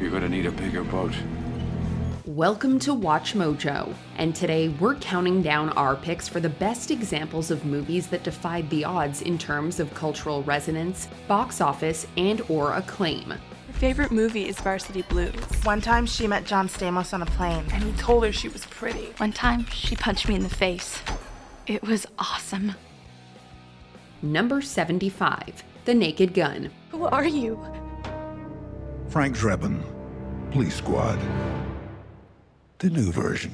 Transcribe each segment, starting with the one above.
You're gonna need a bigger boat. Welcome to Watch Mojo, and today we're counting down our picks for the best examples of movies that defied the odds in terms of cultural resonance, box office, and/or acclaim. Her favorite movie is Varsity Blues. One time she met John Stamos on a plane. And he told her she was pretty. One time she punched me in the face. It was awesome. Number 75, The Naked Gun. Who are you? Frank Drebin, Police Squad. The new version.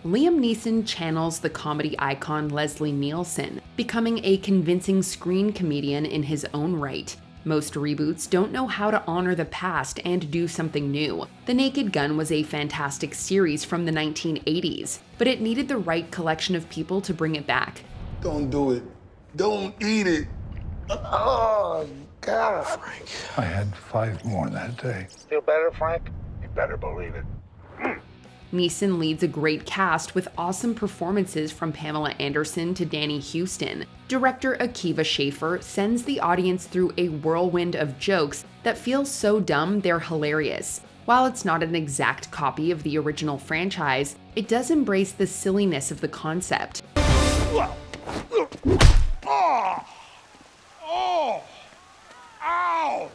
Liam Neeson channels the comedy icon Leslie Nielsen, becoming a convincing screen comedian in his own right. Most reboots don't know how to honor the past and do something new. The Naked Gun was a fantastic series from the 1980s, but it needed the right collection of people to bring it back. Don't do it. Don't eat it. Oh, God. Frank. I had 5 more that day. Feel better, Frank? You better believe it. Neeson leads a great cast with awesome performances from Pamela Anderson to Danny Houston. Director Akiva Schaffer sends the audience through a whirlwind of jokes that feel so dumb they're hilarious. While it's not an exact copy of the original franchise, it does embrace the silliness of the concept. Oh! Oh! Ow!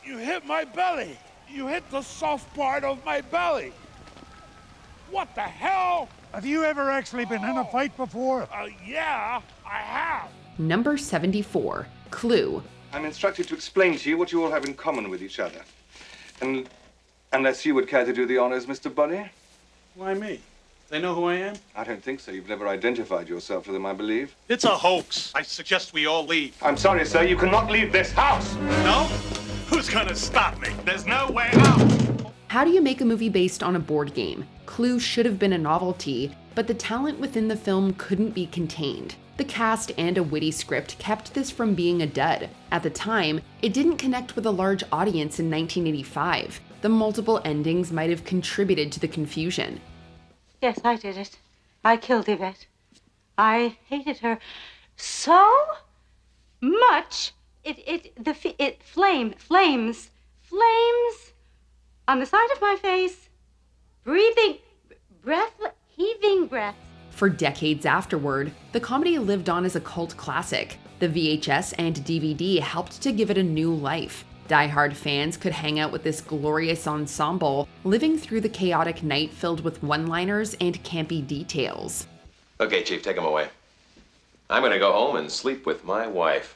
You hit my belly. You hit the soft part of my belly. What the hell? Have you ever actually been in a fight before? Yeah, I have. Number 74, Clue. I'm instructed to explain to you what you all have in common with each other. And unless you would care to do the honors, Mr. Buddy? Why me? They know who I am? I don't think so. You've never identified yourself to them, I believe. It's a hoax. I suggest we all leave. I'm sorry, sir. You cannot leave this house. No? Who's gonna stop me? There's no way out. How do you make a movie based on a board game? Clue should have been a novelty, but the talent within the film couldn't be contained. The cast and a witty script kept this from being a dud. At the time, it didn't connect with a large audience in 1985. The multiple endings might have contributed to the confusion. Yes, I did it. I killed Yvette. I hated her so much. Flames on the side of my face, heaving breath. For decades afterward, the comedy lived on as a cult classic. The VHS and DVD helped to give it a new life. Die-hard fans could hang out with this glorious ensemble, living through the chaotic night filled with one-liners and campy details. Okay, Chief, take him away. I'm gonna go home and sleep with my wife.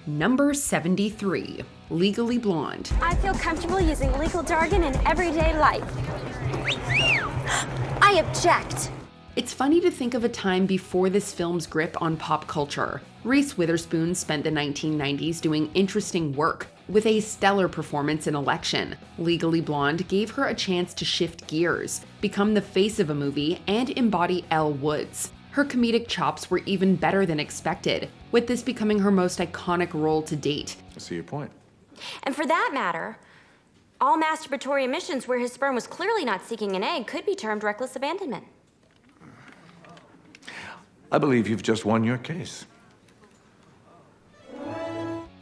Number 73, Legally Blonde. I feel comfortable using legal jargon in everyday life. I object. It's funny to think of a time before this film's grip on pop culture. Reese Witherspoon spent the 1990s doing interesting work, with a stellar performance in Election. Legally Blonde gave her a chance to shift gears, become the face of a movie, and embody Elle Woods. Her comedic chops were even better than expected, with this becoming her most iconic role to date. I see your point. And for that matter, all masturbatory emissions where his sperm was clearly not seeking an egg could be termed reckless abandonment. I believe you've just won your case.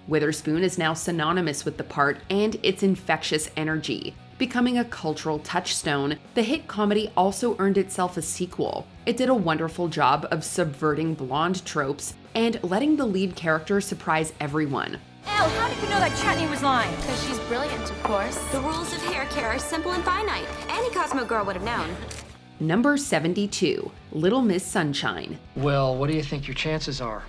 Witherspoon is now synonymous with the part and its infectious energy. Becoming a cultural touchstone, the hit comedy also earned itself a sequel. It did a wonderful job of subverting blonde tropes and letting the lead character surprise everyone. Elle, how did you know that Chutney was lying? Because she's brilliant, of course. The rules of hair care are simple and finite. Any Cosmo girl would have known. Number 72, Little Miss Sunshine. Well, what do you think your chances are?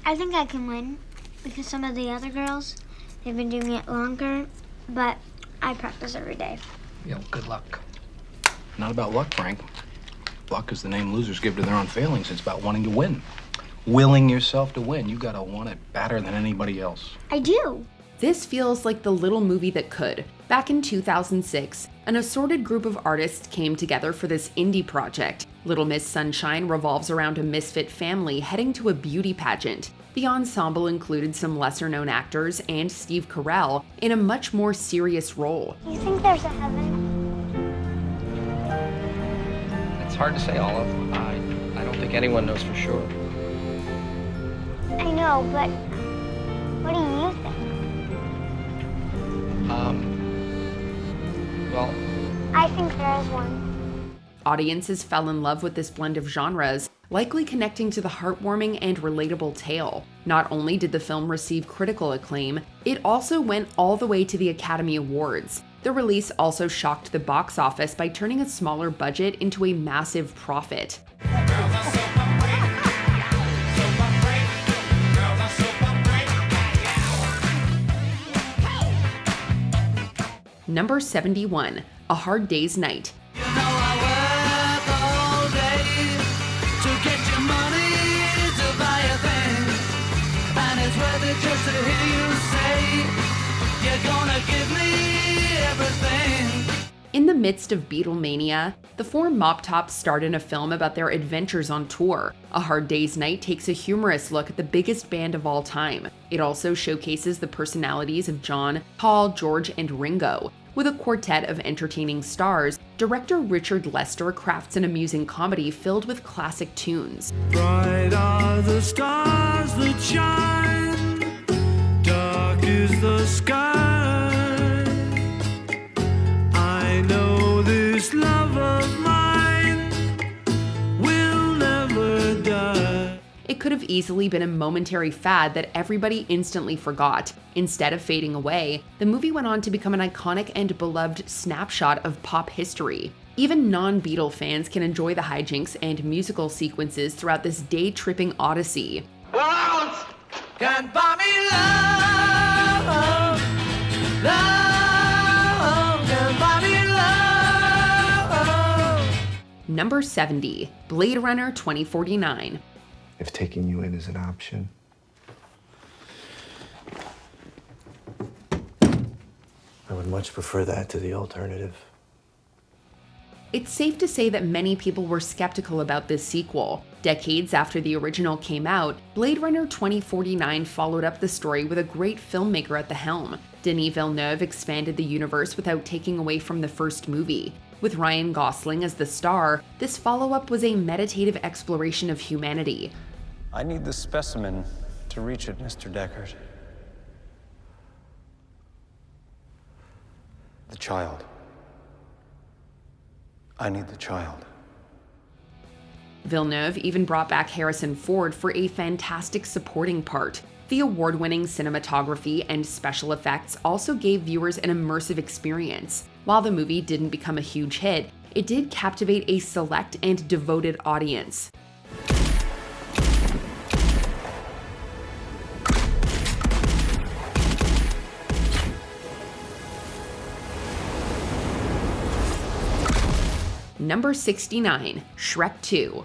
I think I can win, because some of the other girls, they've been doing it longer, but I practice every day. Good luck. Not about luck, Frank. Luck is the name losers give to their own failings. It's about wanting to win. Willing yourself to win. You gotta want it better than anybody else. I do. This feels like the little movie that could. Back in 2006, an assorted group of artists came together for this indie project. Little Miss Sunshine revolves around a misfit family heading to a beauty pageant. The ensemble included some lesser-known actors and Steve Carell in a much more serious role. You think there's a heaven? It's hard to say, Olive. I don't think anyone knows for sure. I know, but what do you think? Well, I think there is one. Audiences fell in love with this blend of genres, likely connecting to the heartwarming and relatable tale. Not only did the film receive critical acclaim, it also went all the way to the Academy Awards. The release also shocked the box office by turning a smaller budget into a massive profit. Number 71, A Hard Day's Night. In the midst of Beatlemania, the four mop tops starred in a film about their adventures on tour. A Hard Day's Night takes a humorous look at the biggest band of all time. It also showcases the personalities of John, Paul, George, and Ringo. With a quartet of entertaining stars, director Richard Lester crafts an amusing comedy filled with classic tunes. Bright are the stars that shine, dark is the sky. I know this love of mine will never die. It could have easily been a momentary fad that everybody instantly forgot. Instead of fading away, the movie went on to become an iconic and beloved snapshot of pop history. Even non-Beatle fans can enjoy the hijinks and musical sequences throughout this day-tripping odyssey. Can't buy me love, love, can't buy me love. Number 70, Blade Runner 2049. If taking you in is an option, I would much prefer that to the alternative. It's safe to say that many people were skeptical about this sequel. Decades after the original came out, Blade Runner 2049 followed up the story with a great filmmaker at the helm. Denis Villeneuve expanded the universe without taking away from the first movie. With Ryan Gosling as the star, this follow-up was a meditative exploration of humanity. I need the specimen to reach it, Mr. Deckard. The child. I need the child. Villeneuve even brought back Harrison Ford for a fantastic supporting part. The award-winning cinematography and special effects also gave viewers an immersive experience. While the movie didn't become a huge hit, it did captivate a select and devoted audience. Number 69, Shrek 2.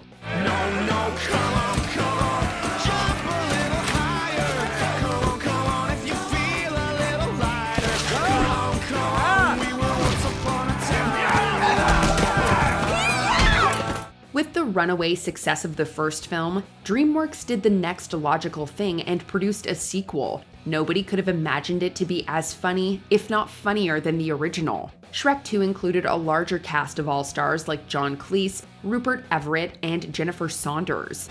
With the runaway success of the first film, DreamWorks did the next logical thing and produced a sequel. Nobody could have imagined it to be as funny, if not funnier, than the original. Shrek 2 included a larger cast of all-stars like John Cleese, Rupert Everett, and Jennifer Saunders.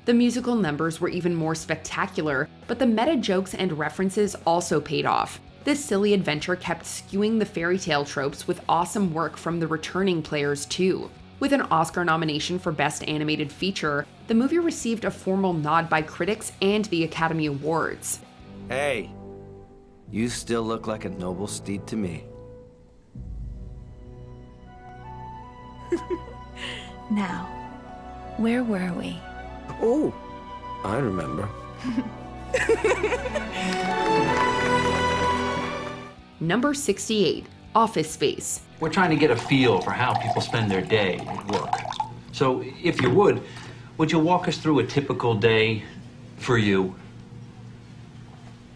The musical numbers were even more spectacular, but the meta jokes and references also paid off. This silly adventure kept skewing the fairy tale tropes with awesome work from the returning players too. With an Oscar nomination for Best Animated Feature, the movie received a formal nod by critics and the Academy Awards. Hey, you still look like a noble steed to me. Now, where were we? Oh, I remember. Number 68, Office Space. We're trying to get a feel for how people spend their day at work. So, if you would you walk us through a typical day for you?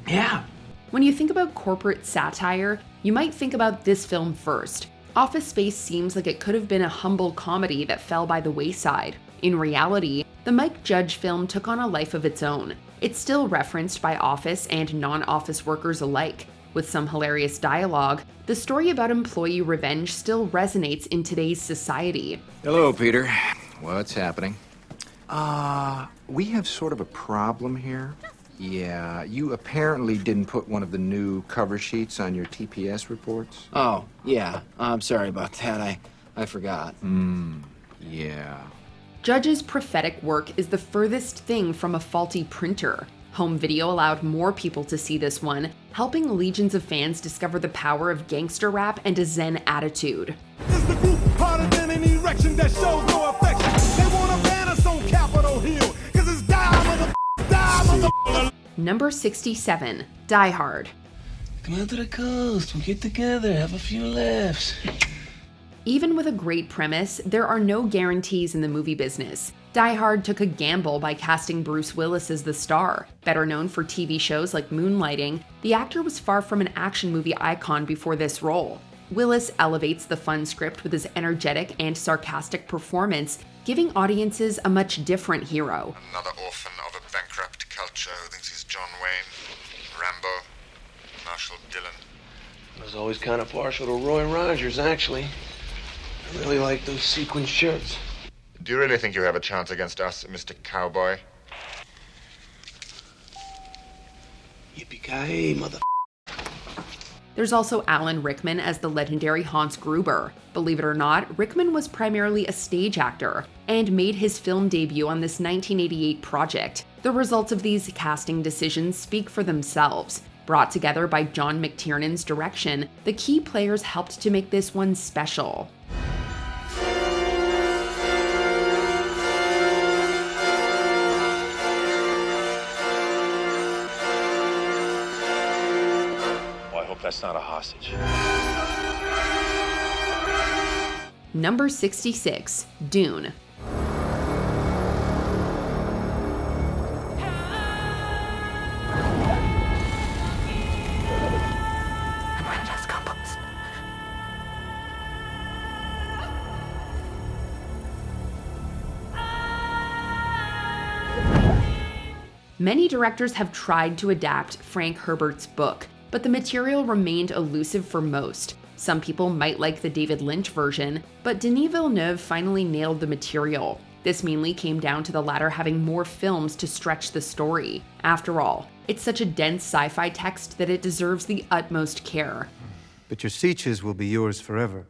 Yeah. When you think about corporate satire, you might think about this film first. Office Space seems like it could have been a humble comedy that fell by the wayside. In reality, the Mike Judge film took on a life of its own. It's still referenced by office and non-office workers alike. With some hilarious dialogue, the story about employee revenge still resonates in today's society. Hello, Peter. What's happening? We have sort of a problem here. Yeah, you apparently didn't put one of the new cover sheets on your TPS reports. Oh, yeah. I'm sorry about that. I forgot. Yeah. Judge's prophetic work is the furthest thing from a faulty printer. Home video allowed more people to see this one, helping legions of fans discover the power of gangster rap and a zen attitude. It's the group harder than an erection that shows no affection. They want to ban us on Capitol Hill, cause it's die, mother. Number 67, Die Hard. Come out to the coast, we'll get together, have a few laughs. Even with a great premise, there are no guarantees in the movie business. Die Hard took a gamble by casting Bruce Willis as the star. Better known for TV shows like Moonlighting, the actor was far from an action movie icon before this role. Willis elevates the fun script with his energetic and sarcastic performance, giving audiences a much different hero. Another orphan of a bankrupt culture who thinks he's John Wayne, Rambo, Marshall Dillon. I was always kind of partial to Roy Rogers, actually. I really like those sequin shirts. Do you really think you have a chance against us, Mr. Cowboy? Yippee-ki-yay, mother. There's also Alan Rickman as the legendary Hans Gruber. Believe it or not, Rickman was primarily a stage actor and made his film debut on this 1988 project. The results of these casting decisions speak for themselves. Brought together by John McTiernan's direction, the key players helped to make this one special. That's not a hostage. Number 66, Dune. Many directors have tried to adapt Frank Herbert's book, but the material remained elusive for most. Some people might like the David Lynch version, but Denis Villeneuve finally nailed the material. This mainly came down to the latter having more films to stretch the story. After all, it's such a dense sci-fi text that it deserves the utmost care. But your sieges will be yours forever.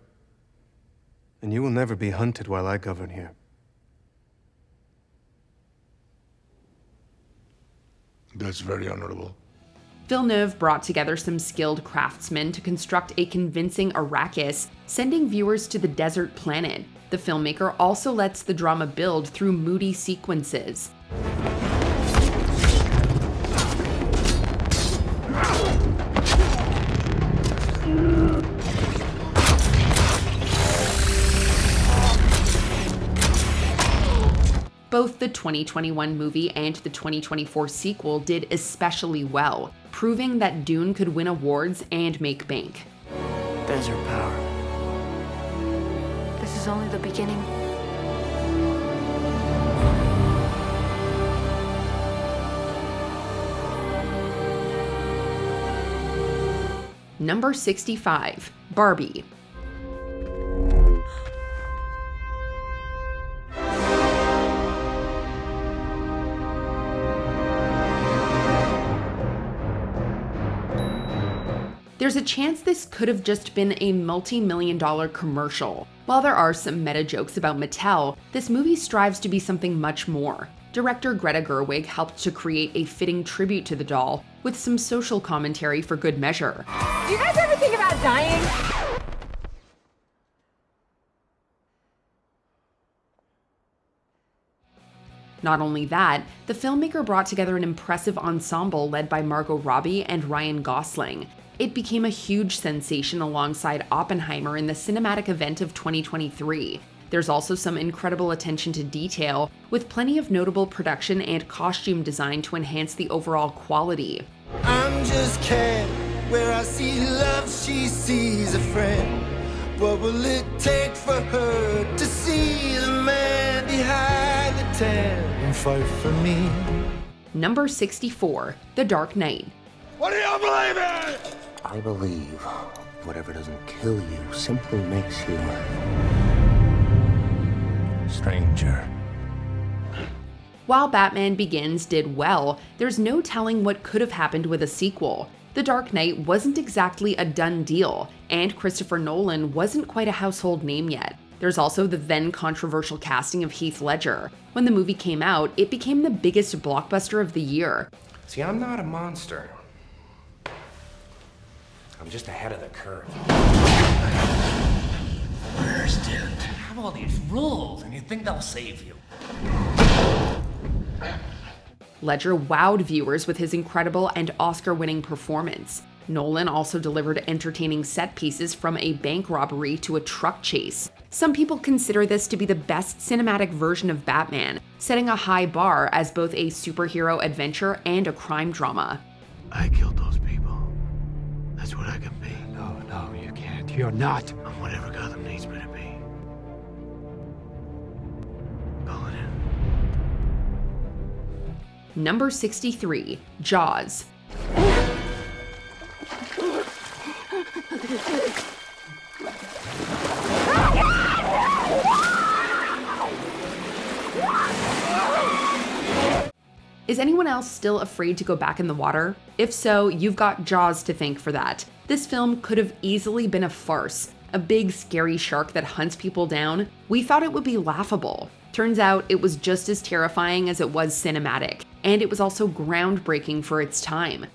And you will never be hunted while I govern here. That's very honorable. Villeneuve brought together some skilled craftsmen to construct a convincing Arrakis, sending viewers to the desert planet. The filmmaker also lets the drama build through moody sequences. Both the 2021 movie and the 2024 sequel did especially well, proving that Dune could win awards and make bank. Desert power. This is only the beginning. Number 65, Barbie. There's a chance this could have just been a multi-million-dollar commercial. While there are some meta jokes about Mattel, this movie strives to be something much more. Director Greta Gerwig helped to create a fitting tribute to the doll, with some social commentary for good measure. Do you guys ever think about dying? Not only that, the filmmaker brought together an impressive ensemble led by Margot Robbie and Ryan Gosling. It became a huge sensation alongside Oppenheimer in the cinematic event of 2023. There's also some incredible attention to detail, with plenty of notable production and costume design to enhance the overall quality. I'm just cat, where I see love, she sees a friend. What will it take for her to see the man behind the tent and fight for me? Number 64, The Dark Knight. What do you believe in? I believe whatever doesn't kill you simply makes you stranger. While Batman Begins did well, there's no telling what could have happened with a sequel. The Dark Knight wasn't exactly a done deal, and Christopher Nolan wasn't quite a household name yet. There's also the then controversial casting of Heath Ledger. When the movie came out, it became the biggest blockbuster of the year. See, I'm not a monster. I'm just ahead of the curve. First, you have all these rules and you think they'll save you. Ledger wowed viewers with his incredible and Oscar-winning performance. Nolan also delivered entertaining set pieces from a bank robbery to a truck chase. Some people consider this to be the best cinematic version of Batman, setting a high bar as both a superhero adventure and a crime drama. I killed those people. That's what I can be. No, you can't. You're not. I'm whatever Gotham needs me to be. Call it in. Number 63, Jaws. Is anyone else still afraid to go back in the water? If so, you've got Jaws to thank for that. This film could have easily been a farce. A big, scary shark that hunts people down. We thought it would be laughable. Turns out it was just as terrifying as it was cinematic, and it was also groundbreaking for its time.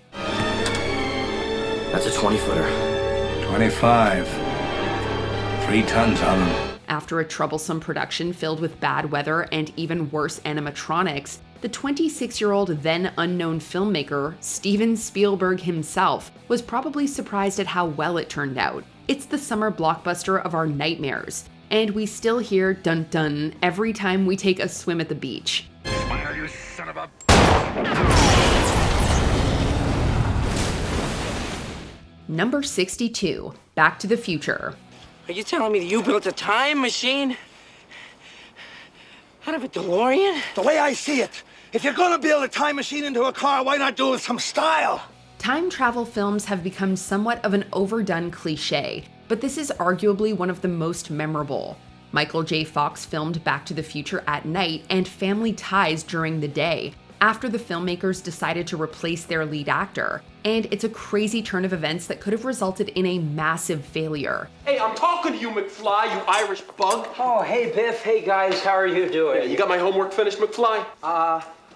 That's a 20-footer. 25. 3 tons on them. After a troublesome production filled with bad weather and even worse animatronics, the 26-year-old then unknown filmmaker, Steven Spielberg himself, was probably surprised at how well it turned out. It's the summer blockbuster of our nightmares, and we still hear dun dun every time we take a swim at the beach. Smile, you son of a... Number 62, Back to the Future. Are you telling me that you built a time machine? Out of a DeLorean? The way I see it, if you're gonna build a time machine into a car, why not do it with some style? Time travel films have become somewhat of an overdone cliche, but this is arguably one of the most memorable. Michael J. Fox filmed Back to the Future at night and Family Ties during the day, after the filmmakers decided to replace their lead actor. And it's a crazy turn of events that could have resulted in a massive failure. Hey, I'm talking to you, McFly, you Irish bug. Oh, hey, Biff. Hey, guys. How are you doing? Yeah, you got my homework finished, McFly?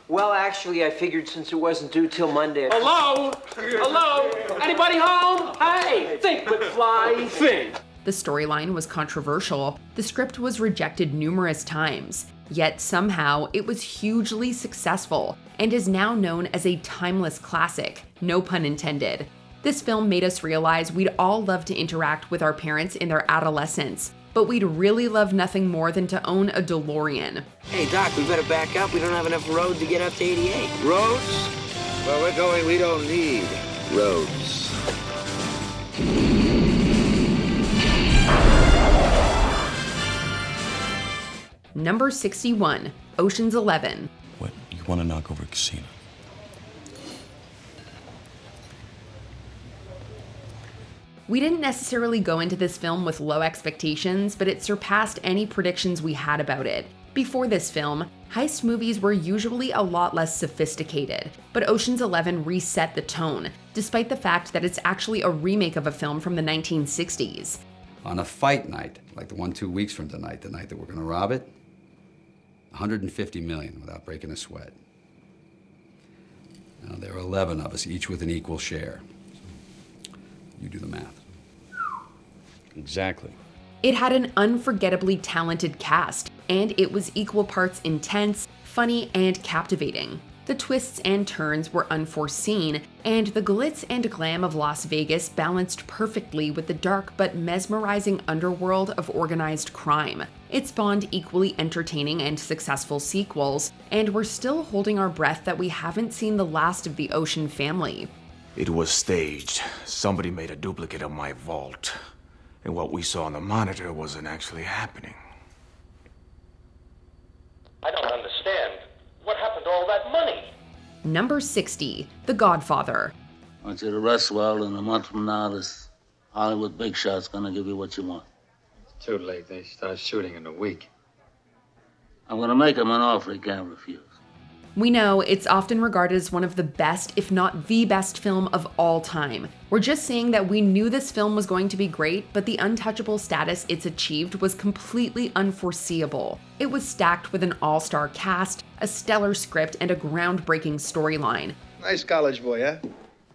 Well, actually, I figured since it wasn't due till Monday... Hello? Hello? Anybody home? Hey, think, McFly, think. The storyline was controversial. The script was rejected numerous times. Yet somehow, it was hugely successful and is now known as a timeless classic, no pun intended. This film made us realize we'd all love to interact with our parents in their adolescence, but we'd really love nothing more than to own a DeLorean. Hey, Doc, we better back up. We don't have enough road to get up to 88. Roads? Where we're going, we don't need roads. Number 61, Ocean's 11. What, you want to knock over a casino? We didn't necessarily go into this film with low expectations, but it surpassed any predictions we had about it. Before this film, heist movies were usually a lot less sophisticated, but Ocean's 11 reset the tone, despite the fact that it's actually a remake of a film from the 1960s. On a fight night, like the one 2 weeks from tonight, the night that we're gonna rob it, 150 million without breaking a sweat. Now, there are 11 of us, each with an equal share. You do the math. Exactly. It had an unforgettably talented cast, and it was equal parts intense, funny, and captivating. The twists and turns were unforeseen, and the glitz and glam of Las Vegas balanced perfectly with the dark but mesmerizing underworld of organized crime. It spawned equally entertaining and successful sequels, and we're still holding our breath that we haven't seen the last of the Ocean family. It was staged. Somebody made a duplicate of my vault. And what we saw on the monitor wasn't actually happening. I don't understand. What happened to all that money? Number 60, The Godfather. I want you to rest well, and a month from now, this Hollywood big shot's gonna give you what you want. It's too late. They start shooting in a week. I'm gonna make him an offer he can't refuse. We know it's often regarded as one of the best, if not the best film of all time. We're just saying that we knew this film was going to be great, but the untouchable status it's achieved was completely unforeseeable. It was stacked with an all-star cast, a stellar script, and a groundbreaking storyline. Nice college boy, huh?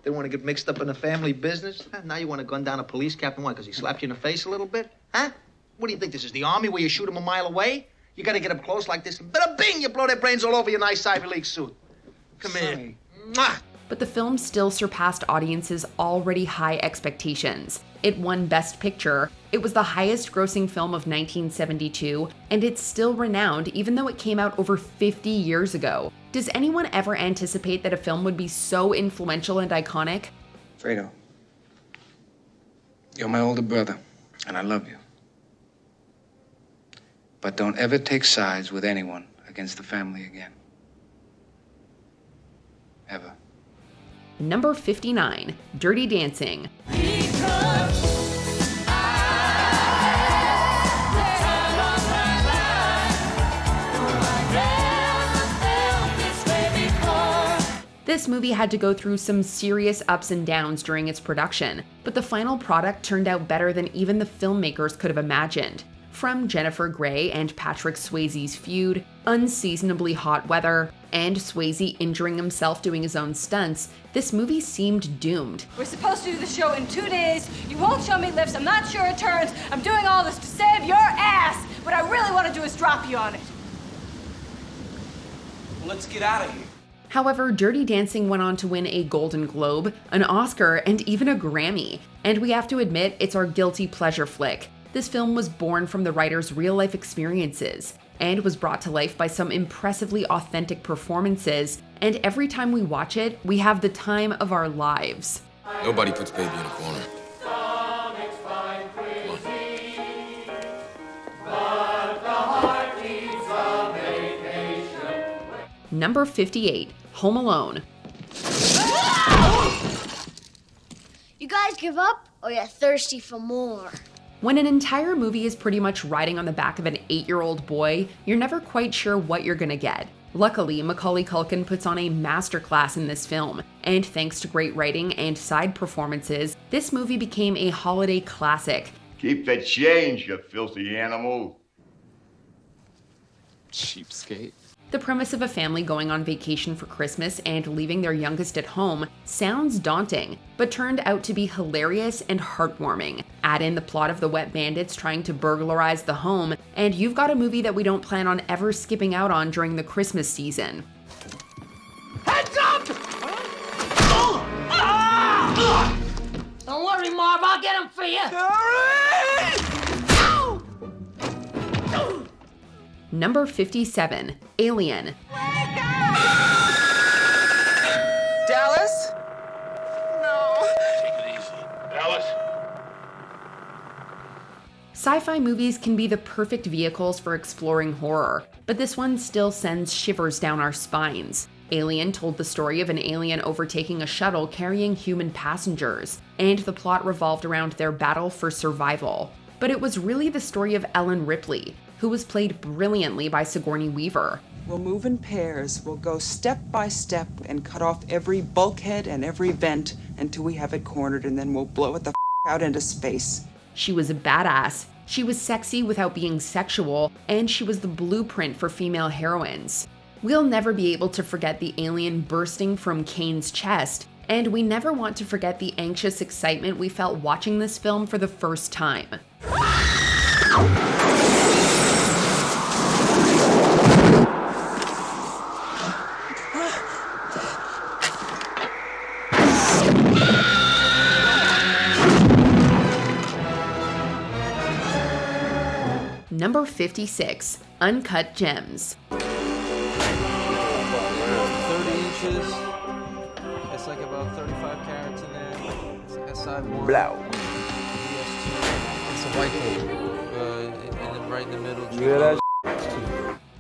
Didn't want to get mixed up in the family business? Huh? Now you want to gun down a police captain, why, because he slapped you in the face a little bit? Huh? What do you think, this is the army where you shoot him a mile away? You gotta get up close like this, and bada bing, you blow their brains all over your nice Ivy League suit. Come here. Mwah! But the film still surpassed audiences' already high expectations. It won Best Picture, it was the highest grossing film of 1972, and it's still renowned even though it came out over 50 years ago. Does anyone ever anticipate that a film would be so influential and iconic? Fredo, you're my older brother, and I love you. But don't ever take sides with anyone against the family again. Ever. Number 59, Dirty Dancing. This movie had to go through some serious ups and downs during its production, but the final product turned out better than even the filmmakers could have imagined. From Jennifer Grey and Patrick Swayze's feud, unseasonably hot weather, and Swayze injuring himself doing his own stunts, this movie seemed doomed. We're supposed to do the show in 2 days. You won't show me lifts. I'm not sure it turns. I'm doing all this to save your ass. What I really want to do is drop you on it. Well, let's get out of here. However, Dirty Dancing went on to win a Golden Globe, an Oscar, and even a Grammy. And we have to admit, it's our guilty pleasure flick. This film was born from the writer's real-life experiences and was brought to life by some impressively authentic performances, and every time we watch it, we have the time of our lives. Nobody puts baby in a corner. Number 58, Home Alone. You guys give up, or you're thirsty for more? When an entire movie is pretty much riding on the back of an 8-year-old boy, you're never quite sure what you're gonna get. Luckily, Macaulay Culkin puts on a masterclass in this film, and thanks to great writing and side performances, this movie became a holiday classic. Keep the change, you filthy animal. Cheapskate. The premise of a family going on vacation for Christmas and leaving their youngest at home sounds daunting, but turned out to be hilarious and heartwarming. Add in the plot of the wet bandits trying to burglarize the home, and you've got a movie that we don't plan on ever skipping out on during the Christmas season. Heads up! Don't worry, Marv, I'll get him for you. Number 57, Alien. Dallas? Take it easy. Dallas? Sci-fi movies can be the perfect vehicles for exploring horror, but this one still sends shivers down our spines. Alien told the story of an alien overtaking a shuttle carrying human passengers, and the plot revolved around their battle for survival. But it was really the story of Ellen Ripley, who was played brilliantly by Sigourney Weaver. We'll move in pairs. We'll go step by step and cut off every bulkhead and every vent until we have it cornered, and then we'll blow it the out into space. She was a badass. She was sexy without being sexual, and she was the blueprint for female heroines. We'll never be able to forget the alien bursting from Kane's chest, and we never want to forget the anxious excitement we felt watching this film for the first time. Number 56, Uncut Gems. 30 inches. It's like about 35 carats in there. It's like a side one. Blow. It's a white hole. And then right in the middle.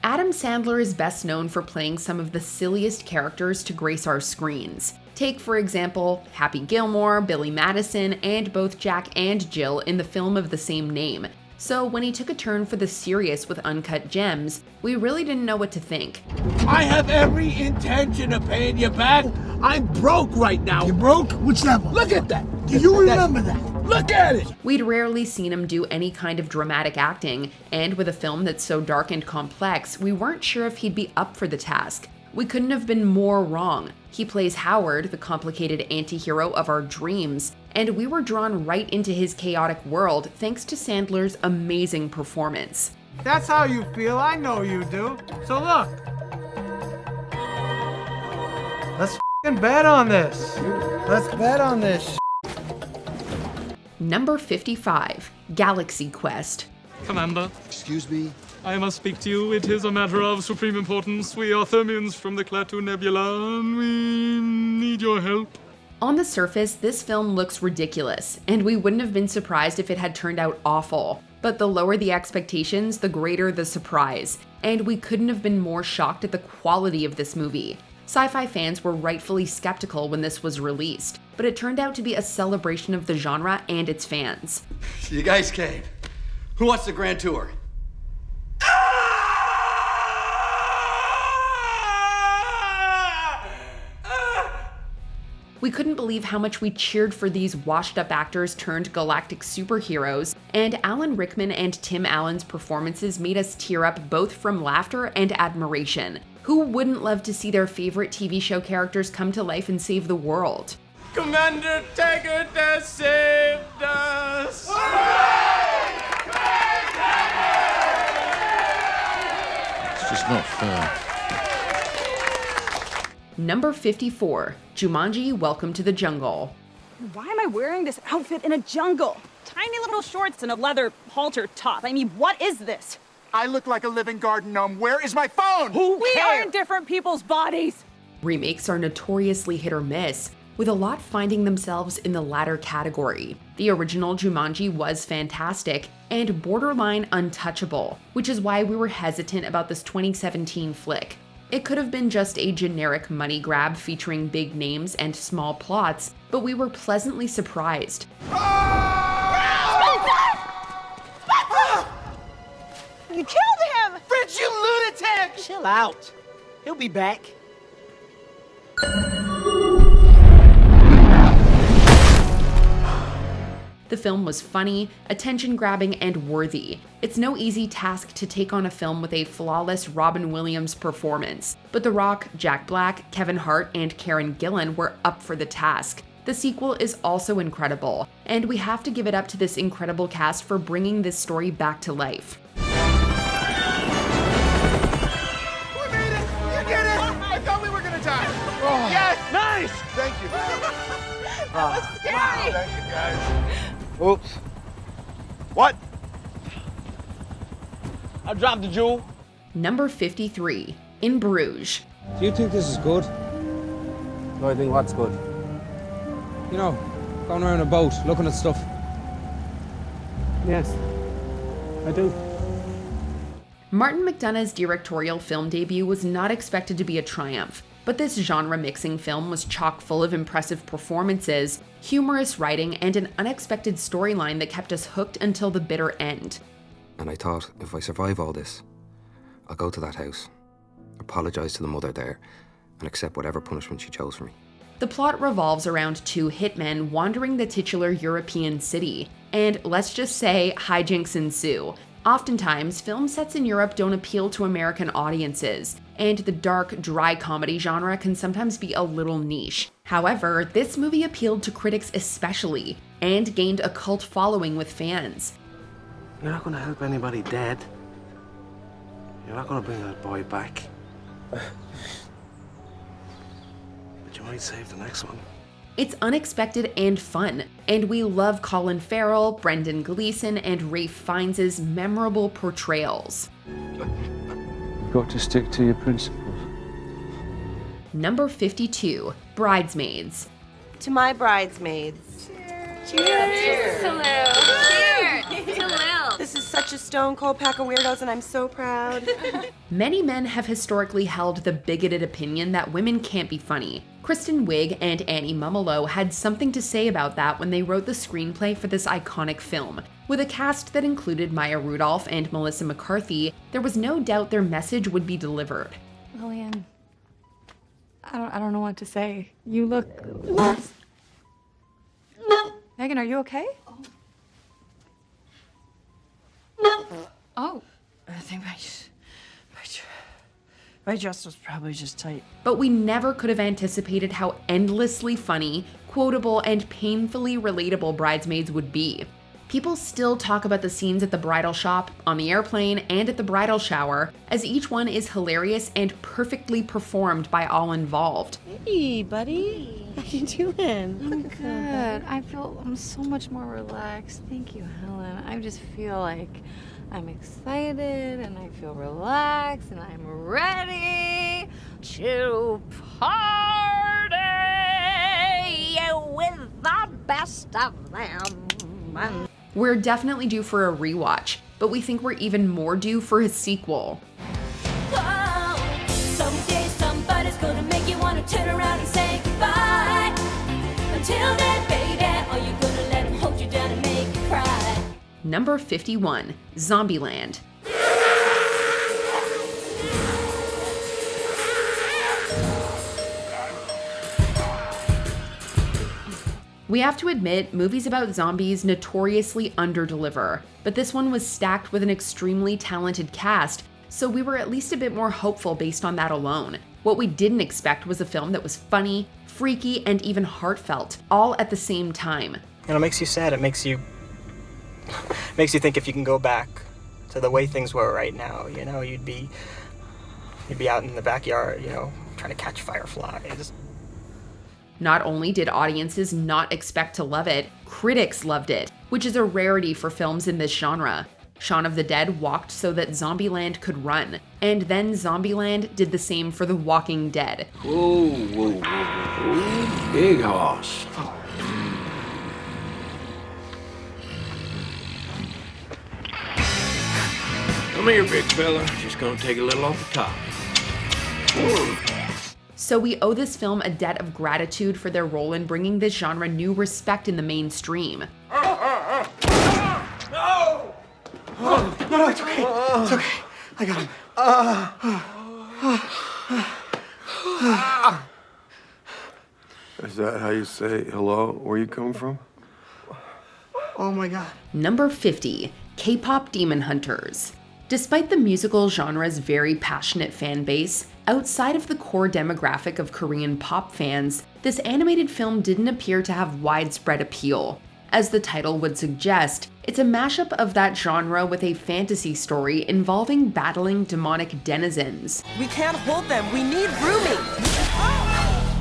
Adam Sandler is best known for playing some of the silliest characters to grace our screens. Take, for example, Happy Gilmore, Billy Madison, and both Jack and Jill in the film of the same name. So when he took a turn for the serious with Uncut Gems, we really didn't know what to think. I have every intention of paying you back. I'm broke right now. You broke? Which level? Look at that. Do you remember that? Look at it. We'd rarely seen him do any kind of dramatic acting, and with a film that's so dark and complex, we weren't sure if he'd be up for the task. We couldn't have been more wrong. He plays Howard, the complicated anti-hero of our dreams, and we were drawn right into his chaotic world thanks to Sandler's amazing performance. That's how you feel, I know you do. So look. Let's f***ing bet on this. Let's bet on this. Number 55, Galaxy Quest. Commander. Excuse me? I must speak to you. It is a matter of supreme importance. We are Thermians from the Klaatu Nebula, and we need your help. On the surface, this film looks ridiculous, and we wouldn't have been surprised if it had turned out awful. But the lower the expectations, the greater the surprise, and we couldn't have been more shocked at the quality of this movie. Sci-fi fans were rightfully skeptical when this was released, but it turned out to be a celebration of the genre and its fans. You guys came. Who wants the grand tour? We couldn't believe how much we cheered for these washed-up actors turned galactic superheroes, and Alan Rickman and Tim Allen's performances made us tear up both from laughter and admiration. Who wouldn't love to see their favorite TV show characters come to life and save the world? Commander Taggart has saved us! It's just not fair. Number 54, Jumanji: Welcome to the Jungle. Why am I wearing this outfit in a jungle? Tiny little shorts and a leather halter top. I mean, what is this? I look like a living garden gnome. Where is my phone? We are in different people's bodies. Remakes are notoriously hit or miss, with a lot finding themselves in the latter category. The original Jumanji was fantastic and borderline untouchable, which is why we were hesitant about this 2017 flick. It could have been just a generic money grab featuring big names and small plots, but we were pleasantly surprised. You killed him! Fritz, you lunatic! Chill out. He'll be back. The film was funny, attention-grabbing, and worthy. It's no easy task to take on a film with a flawless Robin Williams performance, but The Rock, Jack Black, Kevin Hart, and Karen Gillan were up for the task. The sequel is also incredible, and we have to give it up to this incredible cast for bringing this story back to life. We made it! You did it! I thought we were gonna die. Oh. Yes! Nice! Thank you. That was scary! Wow, thank you, guys. Oops. What? I dropped the jewel. Number 53, In Bruges. Do you think this is good? No, I think what's good? You know, going around a boat, looking at stuff. Yes, I do. Martin McDonagh's directorial film debut was not expected to be a triumph, but this genre-mixing film was chock full of impressive performances, humorous writing, and an unexpected storyline that kept us hooked until the bitter end. And I thought, if I survive all this, I'll go to that house, apologise to the mother there, and accept whatever punishment she chose for me. The plot revolves around two hitmen wandering the titular European city, and let's just say hijinks ensue. Oftentimes, film sets in Europe don't appeal to American audiences, and the dark, dry comedy genre can sometimes be a little niche. However, this movie appealed to critics especially, and gained a cult following with fans. You're not gonna help anybody dead. You're not gonna bring that boy back. But you might save the next one. It's unexpected and fun, and we love Colin Farrell, Brendan Gleeson, and Ralph Fiennes' memorable portrayals. You've got to stick to your principles. Number 52, Bridesmaids. To my bridesmaids. Cheers! Cheers to Lil. Cheers to Lil. This is such a stone cold pack of weirdos, and I'm so proud. Many men have historically held the bigoted opinion that women can't be funny. Kristen Wiig and Annie Mumolo had something to say about that when they wrote the screenplay for this iconic film. With a cast that included Maya Rudolph and Melissa McCarthy, there was no doubt their message would be delivered. Lillian, I don't know what to say. You look... Megan, are you okay? Oh. I think my dress was probably just tight. But we never could have anticipated how endlessly funny, quotable, and painfully relatable Bridesmaids would be. People still talk about the scenes at the bridal shop, on the airplane, and at the bridal shower, as each one is hilarious and perfectly performed by all involved. Hey, buddy. How you doing? I'm good. I'm so much more relaxed. Thank you, Helen. I just feel like I'm excited and I feel relaxed and I'm ready to party with the best of them. We're definitely due for a rewatch, but we think we're even more due for a sequel. Whoa, someday somebody's gonna make you wanna turn around and say goodbye. Until then, baby, are you gonna let him hold you down and make you cry? Number 51, Zombieland. We have to admit, movies about zombies notoriously underdeliver, but this one was stacked with an extremely talented cast, so we were at least a bit more hopeful based on that alone. What we didn't expect was a film that was funny, freaky, and even heartfelt, all at the same time. It makes you sad. It makes you think if you can go back to the way things were right now, you'd be out in the backyard, trying to catch fireflies. Not only did audiences not expect to love it, critics loved it, which is a rarity for films in this genre. Shaun of the Dead walked so that Zombieland could run, and then Zombieland did the same for The Walking Dead. Whoa, whoa, whoa, whoa. Big hoss. Come here, big fella. Just gonna take a little off the top. Whoa. So we owe this film a debt of gratitude for their role in bringing this genre new respect in the mainstream. No, it's okay. It's okay. I got him. Is that how you say hello? Where you come from? Oh my God. Number 50, K-pop Demon Hunters. Despite the musical genre's very passionate fan base, outside of the core demographic of Korean pop fans, this animated film didn't appear to have widespread appeal. As the title would suggest, it's a mashup of that genre with a fantasy story involving battling demonic denizens. We can't hold them. We need rooming.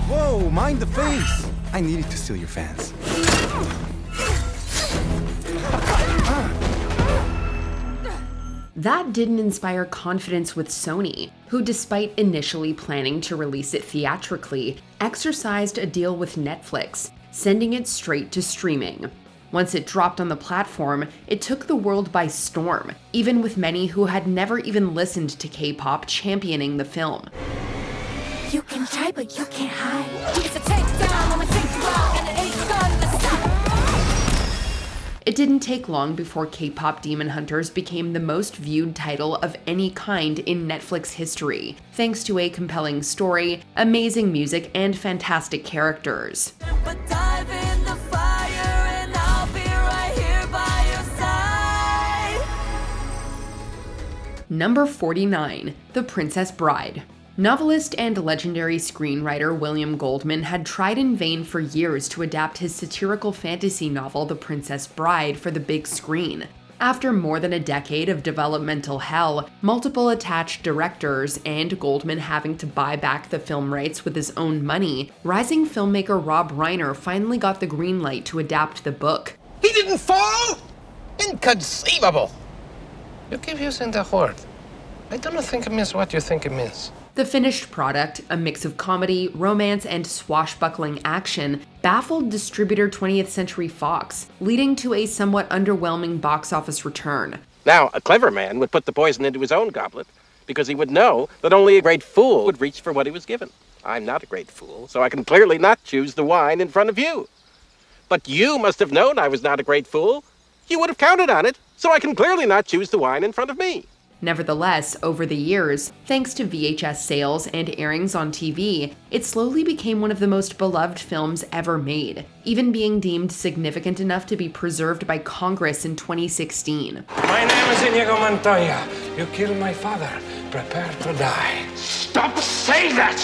Whoa, mind the face. I needed to steal your fans. That didn't inspire confidence with Sony, who, despite initially planning to release it theatrically, exercised a deal with Netflix, sending it straight to streaming. Once it dropped on the platform, it took the world by storm, even with many who had never even listened to K-pop championing the film. You can try, but you can't hide. It's a takedown, I'ma take you out, and it ain't gonna stop. It didn't take long before K-pop Demon Hunters became the most viewed title of any kind in Netflix history, thanks to a compelling story, amazing music, and fantastic characters. But dive in the fire, and I'll be right here by your side. Number 49, The Princess Bride. Novelist and legendary screenwriter William Goldman had tried in vain for years to adapt his satirical fantasy novel The Princess Bride for the big screen. After more than a decade of developmental hell, multiple attached directors, and Goldman having to buy back the film rights with his own money, rising filmmaker Rob Reiner finally got the green light to adapt the book. He didn't fall? Inconceivable! You keep using the word. I don't think it means what you think it means. The finished product, a mix of comedy, romance, and swashbuckling action, baffled distributor 20th Century Fox, leading to a somewhat underwhelming box office return. Now, a clever man would put the poison into his own goblet because he would know that only a great fool would reach for what he was given. I'm not a great fool, so I can clearly not choose the wine in front of you. But you must have known I was not a great fool. You would have counted on it, so I can clearly not choose the wine in front of me. Nevertheless, over the years, thanks to VHS sales and airings on TV, it slowly became one of the most beloved films ever made, even being deemed significant enough to be preserved by Congress in 2016. My name is Inigo Montoya. You killed my father. Prepare to die. Stop saying that!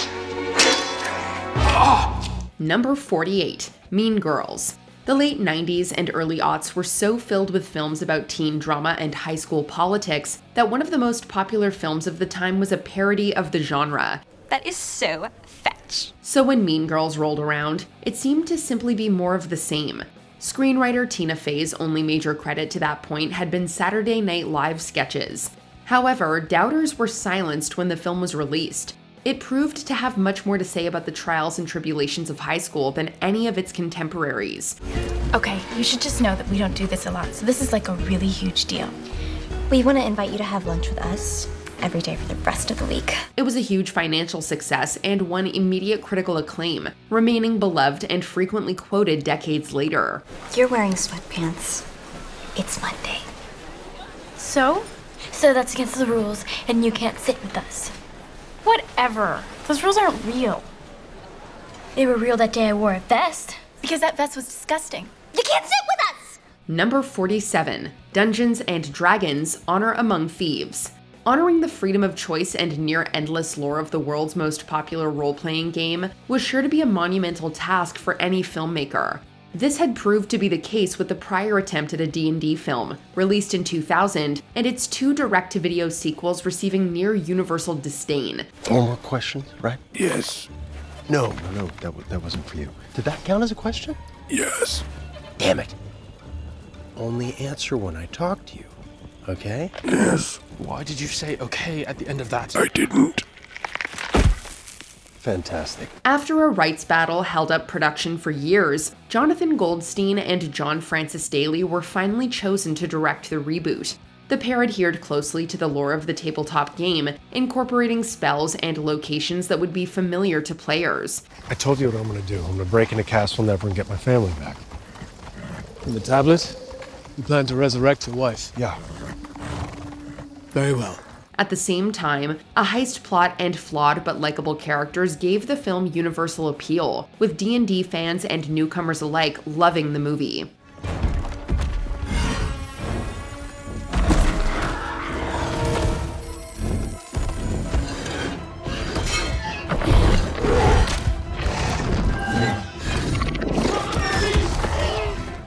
Number 48, Mean Girls. The late 90s and early aughts were so filled with films about teen drama and high school politics that one of the most popular films of the time was a parody of the genre. That is so fetch. So when Mean Girls rolled around, it seemed to simply be more of the same. Screenwriter Tina Fey's only major credit to that point had been Saturday Night Live sketches. However, doubters were silenced when the film was released. It proved to have much more to say about the trials and tribulations of high school than any of its contemporaries. Okay, you should just know that we don't do this a lot, so this is like a really huge deal. We want to invite you to have lunch with us every day for the rest of the week. It was a huge financial success and won immediate critical acclaim, remaining beloved and frequently quoted decades later. You're wearing sweatpants. It's Monday. So? So that's against the rules, and you can't sit with us. Whatever. Those rules aren't real. They were real that day I wore a vest. Because that vest was disgusting. You can't sit with us! Number 47, Dungeons and Dragons: Honor Among Thieves. Honoring the freedom of choice and near-endless lore of the world's most popular role-playing game was sure to be a monumental task for any filmmaker. This had proved to be the case with the prior attempt at a D&D film, released in 2000, and its 2 direct-to-video sequels receiving near-universal disdain. 4 more questions, right? Yes. No, that wasn't for you. Did that count as a question? Yes. Damn it. Only answer when I talk to you, okay? Yes. Why did you say okay at the end of that? I didn't. Fantastic. After a rights battle held up production for years, Jonathan Goldstein and John Francis Daley were finally chosen to direct the reboot. The pair adhered closely to the lore of the tabletop game, incorporating spells and locations that would be familiar to players. I told you what I'm gonna do. I'm gonna break into Castle Never and get my family back. And the tablet? You plan to resurrect your wife? Yeah. Very well. At the same time, a heist plot and flawed but likable characters gave the film universal appeal, with D&D fans and newcomers alike loving the movie.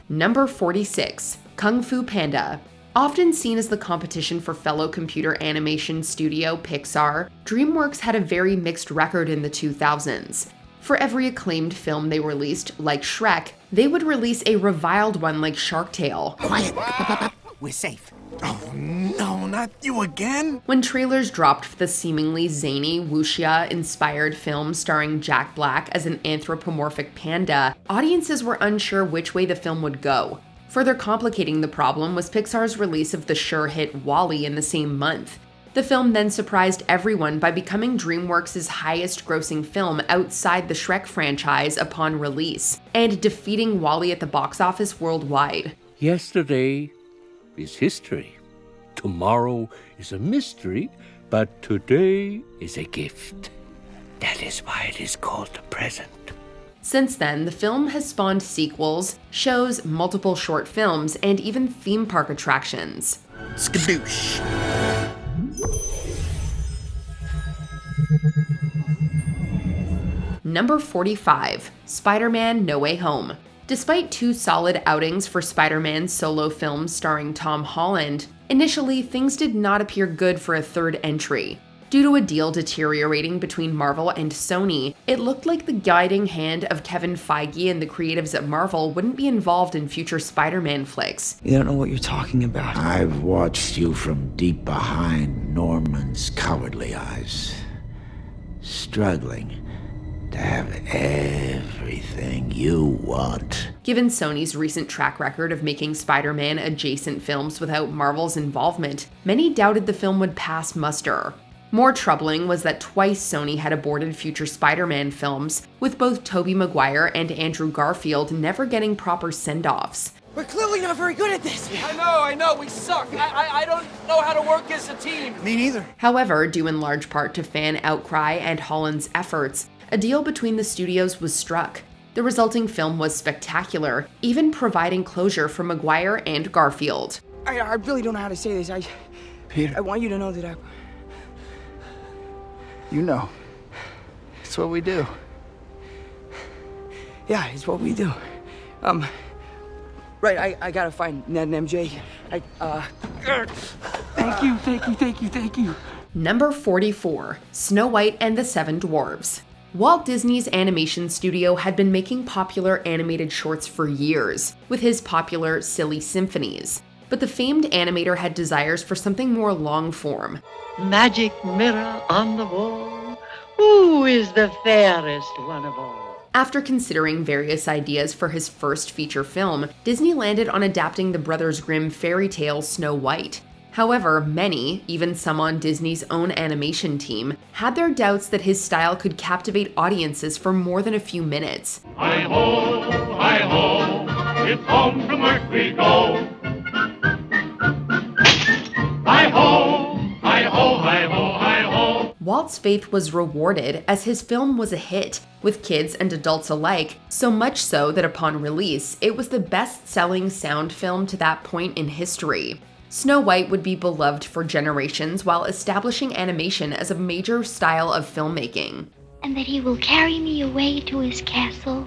Number 46, Kung Fu Panda. Often seen as the competition for fellow computer animation studio Pixar, DreamWorks had a very mixed record in the 2000s. For every acclaimed film they released, like Shrek, they would release a reviled one like Shark Tale. Quiet! We're safe. Oh no, not you again! When trailers dropped for the seemingly zany, wuxia-inspired film starring Jack Black as an anthropomorphic panda, audiences were unsure which way the film would go. Further complicating the problem was Pixar's release of the sure hit WALL-E in the same month. The film then surprised everyone by becoming DreamWorks' highest-grossing film outside the Shrek franchise upon release, and defeating WALL-E at the box office worldwide. Yesterday is history. Tomorrow is a mystery, but today is a gift. That is why it is called the present. Since then, the film has spawned sequels, shows, multiple short films, and even theme park attractions. Skadoosh. Number 45, Spider-Man: No Way Home. Despite 2 solid outings for Spider-Man's solo films starring Tom Holland, initially things did not appear good for a third entry. Due to a deal deteriorating between Marvel and Sony, it looked like the guiding hand of Kevin Feige and the creatives at Marvel wouldn't be involved in future Spider-Man flicks. You don't know what you're talking about. I've watched you from deep behind Norman's cowardly eyes, struggling to have everything you want. Given Sony's recent track record of making Spider-Man adjacent films without Marvel's involvement, many doubted the film would pass muster. More troubling was that twice Sony had aborted future Spider-Man films, with both Tobey Maguire and Andrew Garfield never getting proper send-offs. We're clearly not very good at this. I know, we suck. I don't know how to work as a team. Me neither. However, due in large part to fan outcry and Holland's efforts, a deal between the studios was struck. The resulting film was spectacular, even providing closure for Maguire and Garfield. I really don't know how to say this. Peter. I want you to know that You know. It's what we do. Yeah, it's what we do. Right, I gotta find Ned and MJ. Thank you. Number 44, Snow White and the Seven Dwarfs. Walt Disney's animation studio had been making popular animated shorts for years, with his popular Silly Symphonies. But the famed animator had desires for something more long-form. Magic mirror on the wall, who is the fairest one of all? After considering various ideas for his first feature film, Disney landed on adapting the Brothers Grimm fairy tale Snow White. However, many, even some on Disney's own animation team, had their doubts that his style could captivate audiences for more than a few minutes. Hi-ho, it's home from work we go. Hi-ho, hi-ho, hi-ho, hi-ho. Walt's faith was rewarded as his film was a hit, with kids and adults alike, so much so that upon release, it was the best-selling sound film to that point in history. Snow White would be beloved for generations while establishing animation as a major style of filmmaking. And that he will carry me away to his castle,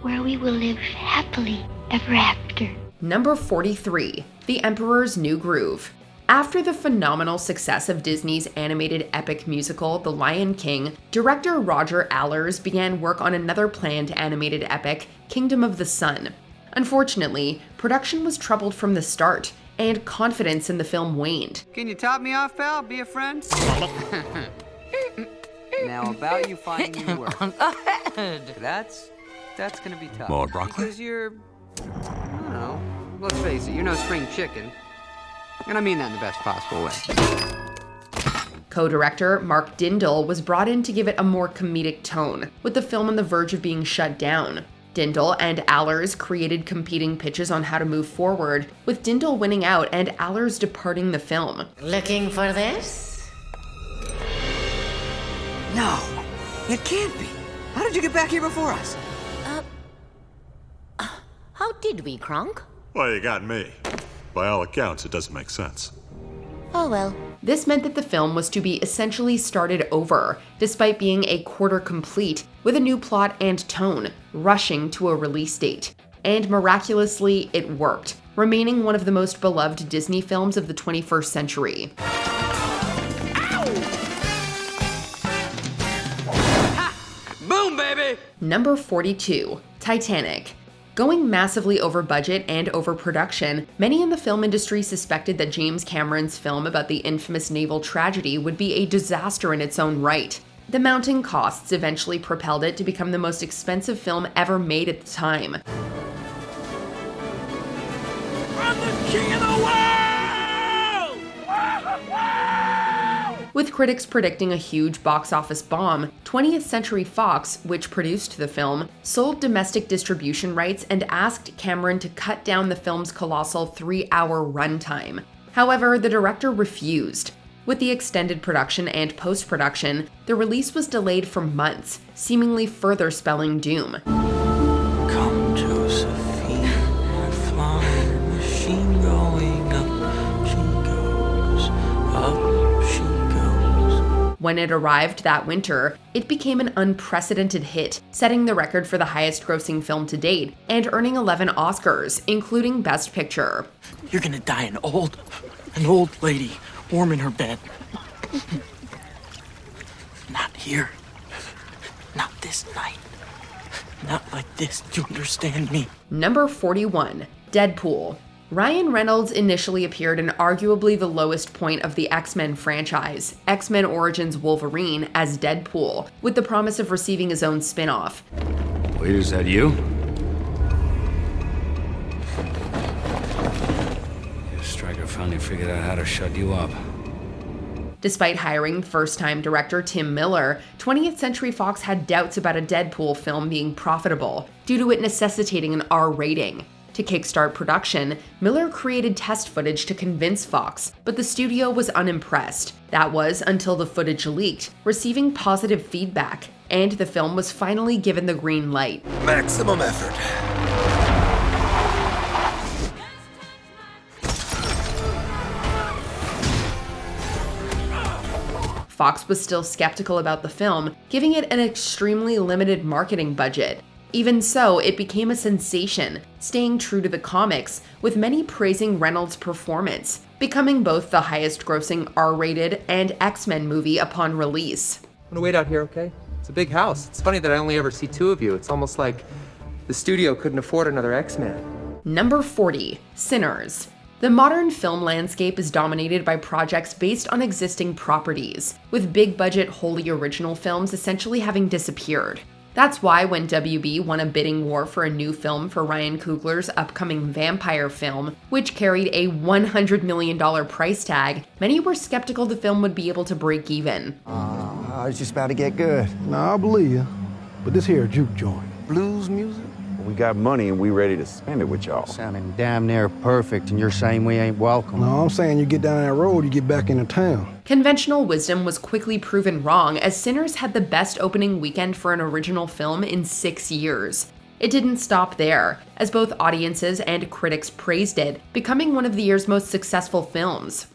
where we will live happily ever after. Number 43, The Emperor's New Groove. After the phenomenal success of Disney's animated epic musical, The Lion King, director Roger Allers began work on another planned animated epic, Kingdom of the Sun. Unfortunately, production was troubled from the start, and confidence in the film waned. Can you top me off, pal? Be a friend? Now about you finding new work. That's gonna be tough. More broccoli? Because you're, I don't know, let's face it, you're no spring chicken. And I mean that in the best possible way. Co-director Mark Dindal was brought in to give it a more comedic tone, with the film on the verge of being shut down. Dindal and Allers created competing pitches on how to move forward, with Dindal winning out and Allers departing the film. Looking for this? No, it can't be. How did you get back here before us? How did we, Kronk? Well, you got me. By all accounts, it doesn't make sense. Oh well. This meant that the film was to be essentially started over, despite being a quarter complete, with a new plot and tone, rushing to a release date. And miraculously, it worked, remaining one of the most beloved Disney films of the 21st century. Ha! Boom, baby! Number 42, Titanic. Going massively over budget and overproduction, many in the film industry suspected that James Cameron's film about the infamous naval tragedy would be a disaster in its own right. The mounting costs eventually propelled it to become the most expensive film ever made at the time. I'm the king of the world! With critics predicting a huge box office bomb, 20th Century Fox, which produced the film, sold domestic distribution rights and asked Cameron to cut down the film's colossal 3-hour runtime. However, the director refused. With the extended production and post-production, the release was delayed for months, seemingly further spelling doom. Come, Josephine, my flying machine going up. She goes up. When it arrived that winter, it became an unprecedented hit, setting the record for the highest-grossing film to date, and earning 11 Oscars, including Best Picture. You're gonna die an old lady, warm in her bed. Not here. Not this night. Not like this, do you understand me? Number 41, Deadpool. Ryan Reynolds initially appeared in arguably the lowest point of the X-Men franchise, X-Men Origins Wolverine, as Deadpool, with the promise of receiving his own spin-off. Wait, is that you? Your striker finally figured out how to shut you up. Despite hiring first-time director Tim Miller, 20th Century Fox had doubts about a Deadpool film being profitable, due to it necessitating an R rating. To kickstart production, Miller created test footage to convince Fox, but the studio was unimpressed. That was until the footage leaked, receiving positive feedback, and the film was finally given the green light. Maximum effort. Fox was still skeptical about the film, giving it an extremely limited marketing budget. Even so, it became a sensation, staying true to the comics, with many praising Reynolds' performance, becoming both the highest-grossing R-rated and X-Men movie upon release. I'm gonna wait out here, okay? It's a big house. It's funny that I only ever see two of you. It's almost like the studio couldn't afford another X-Men. Number 40, Sinners. The modern film landscape is dominated by projects based on existing properties, with big-budget, wholly original films essentially having disappeared. That's why when WB won a bidding war for a new film for Ryan Coogler's upcoming vampire film, which carried a $100 million price tag, many were skeptical the film would be able to break even. I was just about to get good. Nah, I believe you. But this here juke joint. Blues music? We got money and we ready to spend it with y'all. Sounding damn near perfect, and you're saying we ain't welcome. No, I'm saying you get down that road, you get back into town. Conventional wisdom was quickly proven wrong, as Sinners had the best opening weekend for an original film in 6 years. It didn't stop there, as both audiences and critics praised it, becoming one of the year's most successful films.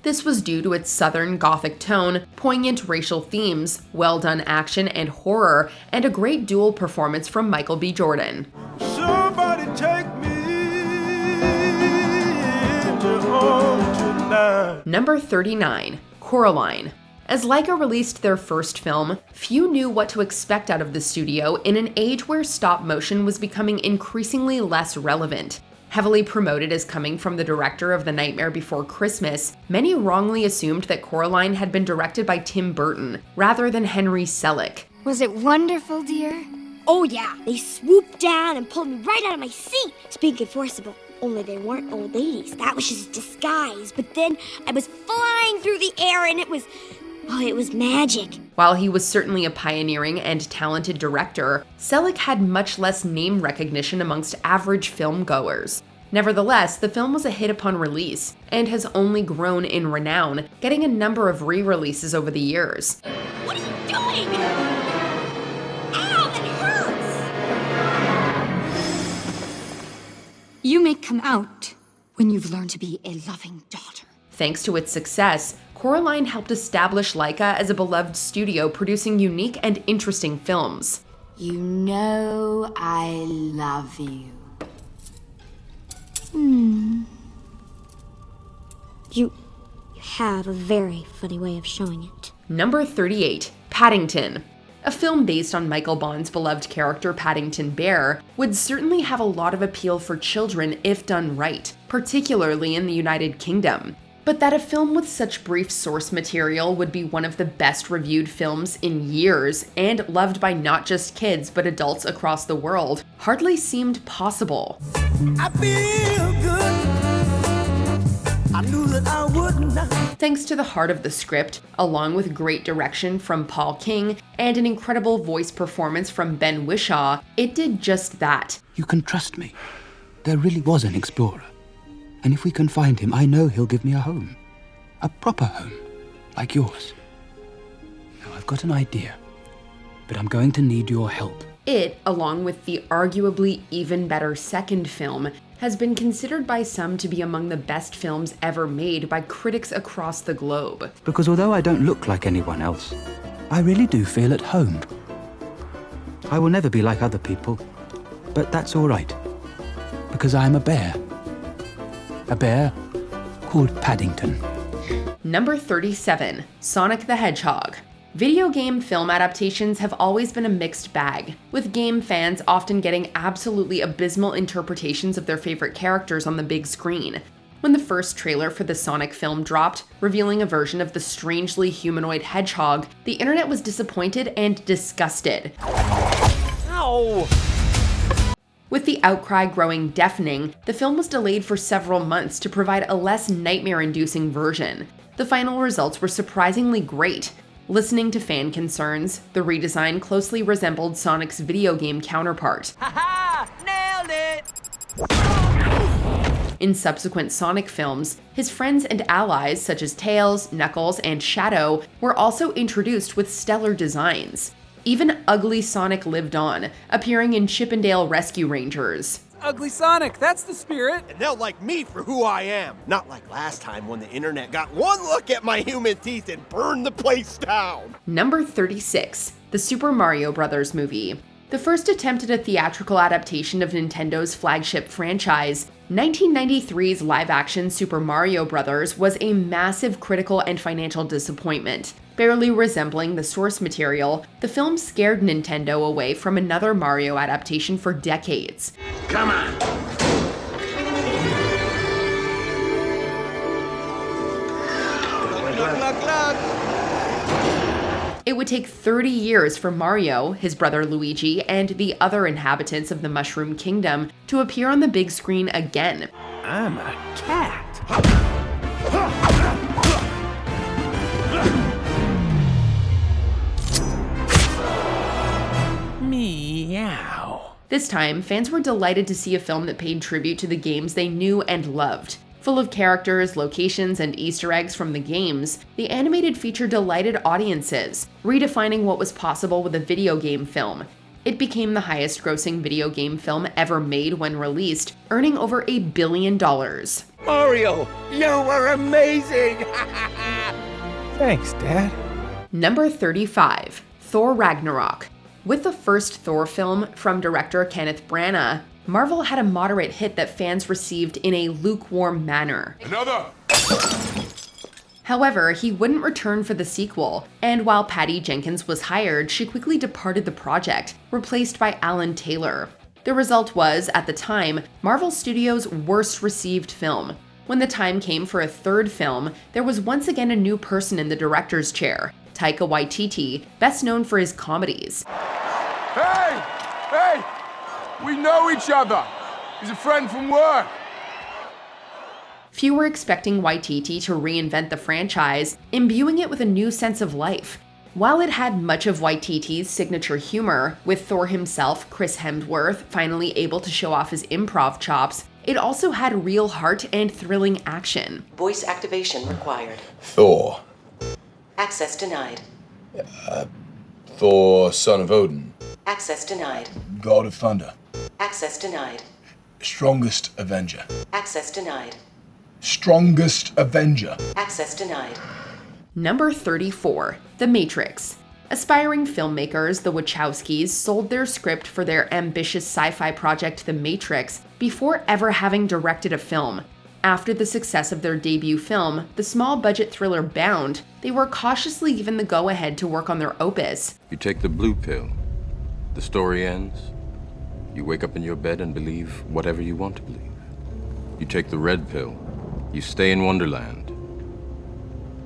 This was due to its Southern Gothic tone, poignant racial themes, well-done action and horror, and a great dual performance from Michael B. Jordan. Somebody take me to home tonight. Number 39, Coraline. As Laika released their first film, few knew what to expect out of the studio in an age where stop motion was becoming increasingly less relevant. Heavily promoted as coming from the director of The Nightmare Before Christmas, many wrongly assumed that Coraline had been directed by Tim Burton, rather than Henry Selick. Was it wonderful, dear? Oh yeah, they swooped down and pulled me right out of my seat. Speaking forcible, only they weren't old ladies. That was just a disguise. But then I was flying through the air and it was magic. While he was certainly a pioneering and talented director, Selick had much less name recognition amongst average filmgoers. Nevertheless, the film was a hit upon release, and has only grown in renown, getting a number of re-releases over the years. What are you doing? Ow, that hurts! You may come out when you've learned to be a loving daughter. Thanks to its success, Coraline helped establish Laika as a beloved studio producing unique and interesting films. You know I love you. You have a very funny way of showing it. Number 38, Paddington. A film based on Michael Bond's beloved character Paddington Bear would certainly have a lot of appeal for children if done right, particularly in the United Kingdom. But that a film with such brief source material would be one of the best reviewed films in years, and loved by not just kids but adults across the world, hardly seemed possible. I feel good. I knew that I would not. Thanks to the heart of the script, along with great direction from Paul King and an incredible voice performance from Ben Whishaw, it did just that. You can trust me. There really was an explorer. And if we can find him, I know he'll give me a home. A proper home, like yours. Now, I've got an idea, but I'm going to need your help. It, along with the arguably even better second film, has been considered by some to be among the best films ever made by critics across the globe. Because although I don't look like anyone else, I really do feel at home. I will never be like other people, but that's all right. Because I'm a bear. A bear called Paddington. Number 37, Sonic the Hedgehog. Video game film adaptations have always been a mixed bag, with game fans often getting absolutely abysmal interpretations of their favorite characters on the big screen. When the first trailer for the Sonic film dropped, revealing a version of the strangely humanoid hedgehog, the internet was disappointed and disgusted. Ow! With the outcry growing deafening, the film was delayed for several months to provide a less nightmare-inducing version. The final results were surprisingly great. Listening to fan concerns, the redesign closely resembled Sonic's video game counterpart. Ha-ha! Nailed it! In subsequent Sonic films, his friends and allies such as Tails, Knuckles, and Shadow were also introduced with stellar designs. Even Ugly Sonic lived on, appearing in Chip 'n Dale Rescue Rangers. Ugly Sonic, that's the spirit. And they'll like me for who I am. Not like last time when the internet got one look at my human teeth and burned the place down. Number 36, the Super Mario Bros. Movie. The first attempt at a theatrical adaptation of Nintendo's flagship franchise, 1993's live-action Super Mario Bros. Was a massive critical and financial disappointment. Barely resembling the source material, the film scared Nintendo away from another Mario adaptation for decades. Come on! Look. It would take 30 years for Mario, his brother Luigi, and the other inhabitants of the Mushroom Kingdom to appear on the big screen again. I'm a cat. Meow. This time, fans were delighted to see a film that paid tribute to the games they knew and loved. Full of characters, locations, and Easter eggs from the games, the animated feature delighted audiences, redefining what was possible with a video game film. It became the highest-grossing video game film ever made when released, earning over $1 billion. Mario, you were amazing! Thanks, Dad. Number 35, Thor Ragnarok. With the first Thor film from director Kenneth Branagh, Marvel had a moderate hit that fans received in a lukewarm manner. Another! However, he wouldn't return for the sequel, and while Patty Jenkins was hired, she quickly departed the project, replaced by Alan Taylor. The result was, at the time, Marvel Studios' worst received film. When the time came for a third film, there was once again a new person in the director's chair, Taika Waititi, best known for his comedies. Hey! We know each other. He's a friend from work. Few were expecting Waititi to reinvent the franchise, imbuing it with a new sense of life. While it had much of Waititi's signature humor, with Thor himself, Chris Hemsworth, finally able to show off his improv chops, it also had real heart and thrilling action. Voice activation required. Thor. Access denied. Thor, son of Odin. Access denied. God of Thunder. Access denied. Strongest Avenger. Access denied. Strongest Avenger. Access denied. Number 34, The Matrix. Aspiring filmmakers, the Wachowskis, sold their script for their ambitious sci-fi project The Matrix before ever having directed a film. After the success of their debut film, the small-budget thriller Bound, they were cautiously given the go-ahead to work on their opus. You take the blue pill. The story ends. You wake up in your bed and believe whatever you want to believe. You take the red pill. You stay in Wonderland.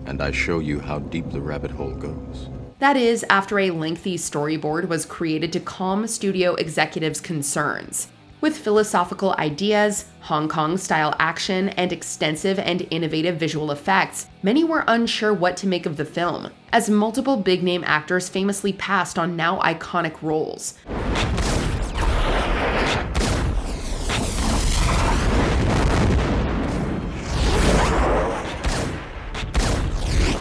And I show you how deep the rabbit hole goes. That is, after a lengthy storyboard was created to calm studio executives' concerns. With philosophical ideas, Hong Kong-style action, and extensive and innovative visual effects, many were unsure what to make of the film, as multiple big-name actors famously passed on now iconic roles.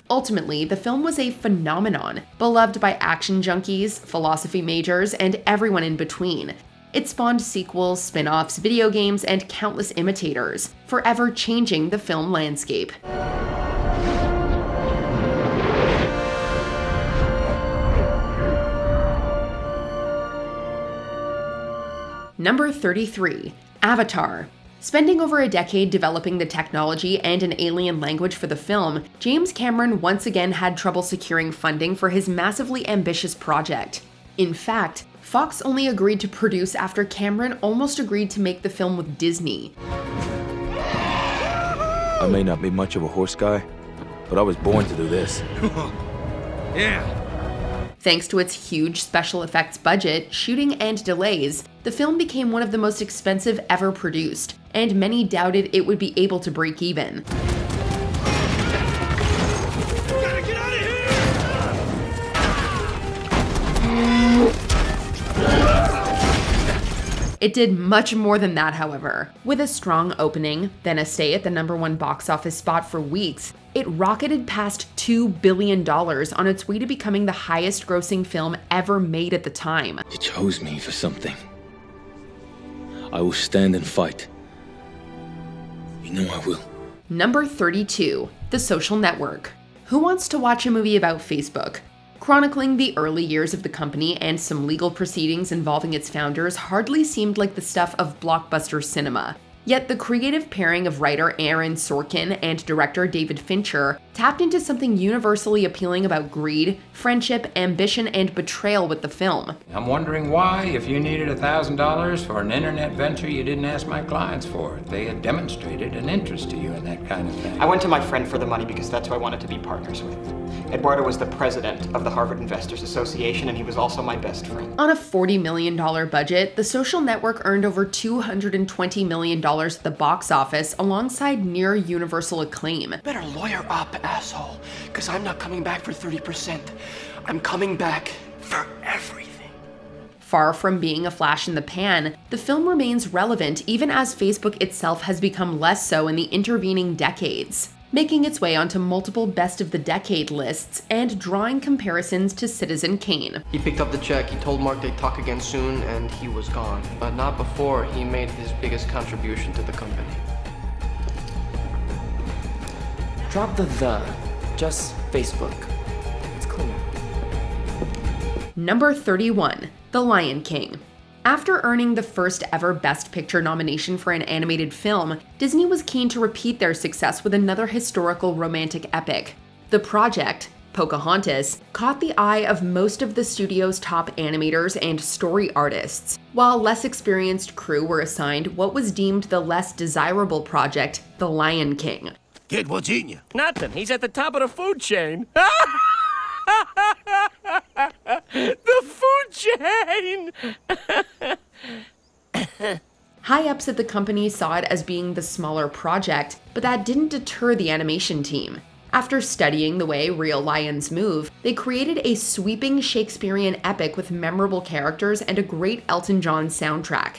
Ultimately, the film was a phenomenon, beloved by action junkies, philosophy majors, and everyone in between. It spawned sequels, spin-offs, video games, and countless imitators, forever changing the film landscape. Number 33, Avatar. Spending over a decade developing the technology and an alien language for the film, James Cameron once again had trouble securing funding for his massively ambitious project. In fact, Fox only agreed to produce after Cameron almost agreed to make the film with Disney. I may not be much of a horse guy, but I was born to do this. Yeah. Thanks to its huge special effects budget, shooting, and delays, the film became one of the most expensive ever produced, and many doubted it would be able to break even. It did much more than that, however. With a strong opening, then a stay at the #1 box office spot for weeks, it rocketed past $2 billion on its way to becoming the highest grossing film ever made at the time. You chose me for something. I will stand and fight. You know I will. Number 32, The Social Network. Who wants to watch a movie about Facebook? Chronicling the early years of the company and some legal proceedings involving its founders hardly seemed like the stuff of Blockbuster cinema. Yet the creative pairing of writer Aaron Sorkin and director David Fincher tapped into something universally appealing about greed, friendship, ambition, and betrayal with the film. I'm wondering why, if you needed $1,000 for an internet venture, you didn't ask my clients for it. They had demonstrated an interest to you in that kind of thing. I went to my friend for the money because that's who I wanted to be partners with. Eduardo was the president of the Harvard Investors Association, and he was also my best friend. On a $40 million budget, The Social Network earned over $220 million at the box office alongside near universal acclaim. Better lawyer up, asshole, because I'm not coming back for 30%. I'm coming back for everything. Far from being a flash in the pan, the film remains relevant even as Facebook itself has become less so in the intervening decades, making its way onto multiple best of the decade lists and drawing comparisons to Citizen Kane. He picked up the check, he told Mark they'd talk again soon, and he was gone. But not before he made his biggest contribution to the company. Drop the, just Facebook. It's clean. Number 31, The Lion King. After earning the first ever Best Picture nomination for an animated film, Disney was keen to repeat their success with another historical romantic epic. The project, Pocahontas, caught the eye of most of the studio's top animators and story artists, while less experienced crew were assigned what was deemed the less desirable project, The Lion King. Kid, what's eating you? Nothing. He's at the top of the food chain. The food chain! High-ups at the company saw it as being the smaller project, but that didn't deter the animation team. After studying the way real lions move, they created a sweeping Shakespearean epic with memorable characters and a great Elton John soundtrack.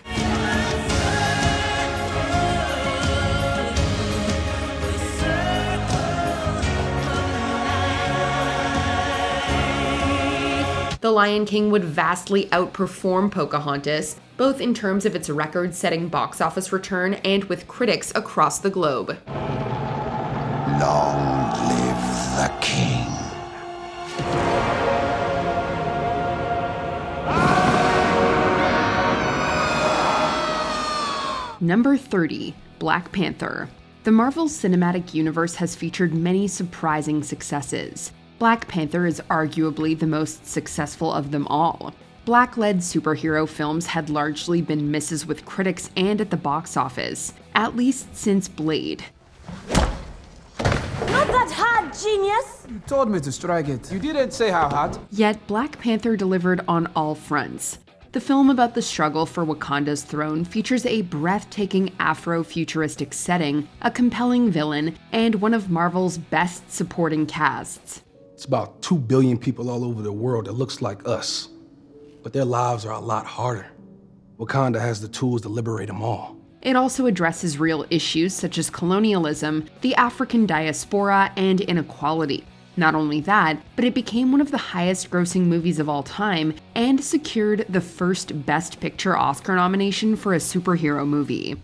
The Lion King would vastly outperform Pocahontas, both in terms of its record-setting box office return and with critics across the globe. Long live the king. Number 30, Black Panther. The Marvel Cinematic Universe has featured many surprising successes. Black Panther is arguably the most successful of them all. Black-led superhero films had largely been misses with critics and at the box office, at least since Blade. Not that hard, genius! You told me to strike it. You didn't say how hard. Yet Black Panther delivered on all fronts. The film about the struggle for Wakanda's throne features a breathtaking Afro-futuristic setting, a compelling villain, and one of Marvel's best supporting casts. It's about 2 billion people all over the world that looks like us, but their lives are a lot harder. Wakanda has the tools to liberate them all. It also addresses real issues such as colonialism, the African diaspora, and inequality. Not only that, but it became one of the highest-grossing movies of all time and secured the first Best Picture Oscar nomination for a superhero movie.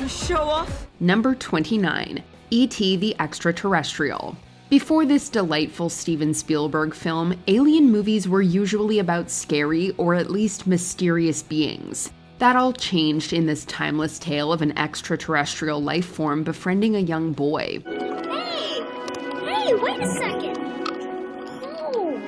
Show off? Number 29, E.T. the Extraterrestrial. Before this delightful Steven Spielberg film, alien movies were usually about scary or at least mysterious beings. That all changed in this timeless tale of an extraterrestrial life form befriending a young boy. Hey, wait a second. No,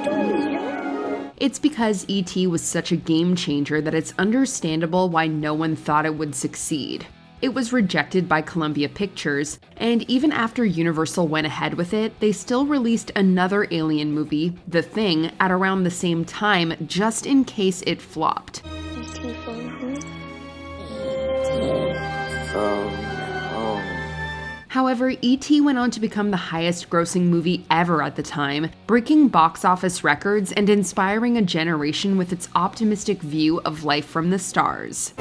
don't eat her. It's because E.T. was such a game changer that it's understandable why no one thought it would succeed. It was rejected by Columbia Pictures, and even after Universal went ahead with it, they still released another alien movie, The Thing, at around the same time, just in case it flopped. E.T. phone home. However, E.T. went on to become the highest-grossing movie ever at the time, breaking box office records and inspiring a generation with its optimistic view of life from the stars.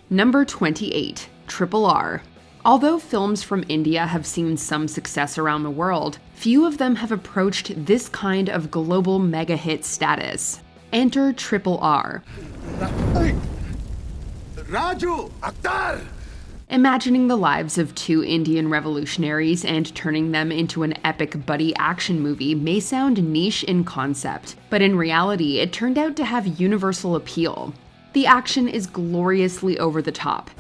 Number 28, RRR. Although films from India have seen some success around the world, few of them have approached this kind of global mega-hit status. Enter RRR. Raju! Akhtar! Imagining the lives of two Indian revolutionaries and turning them into an epic buddy action movie may sound niche in concept, but in reality, it turned out to have universal appeal. The action is gloriously over the top.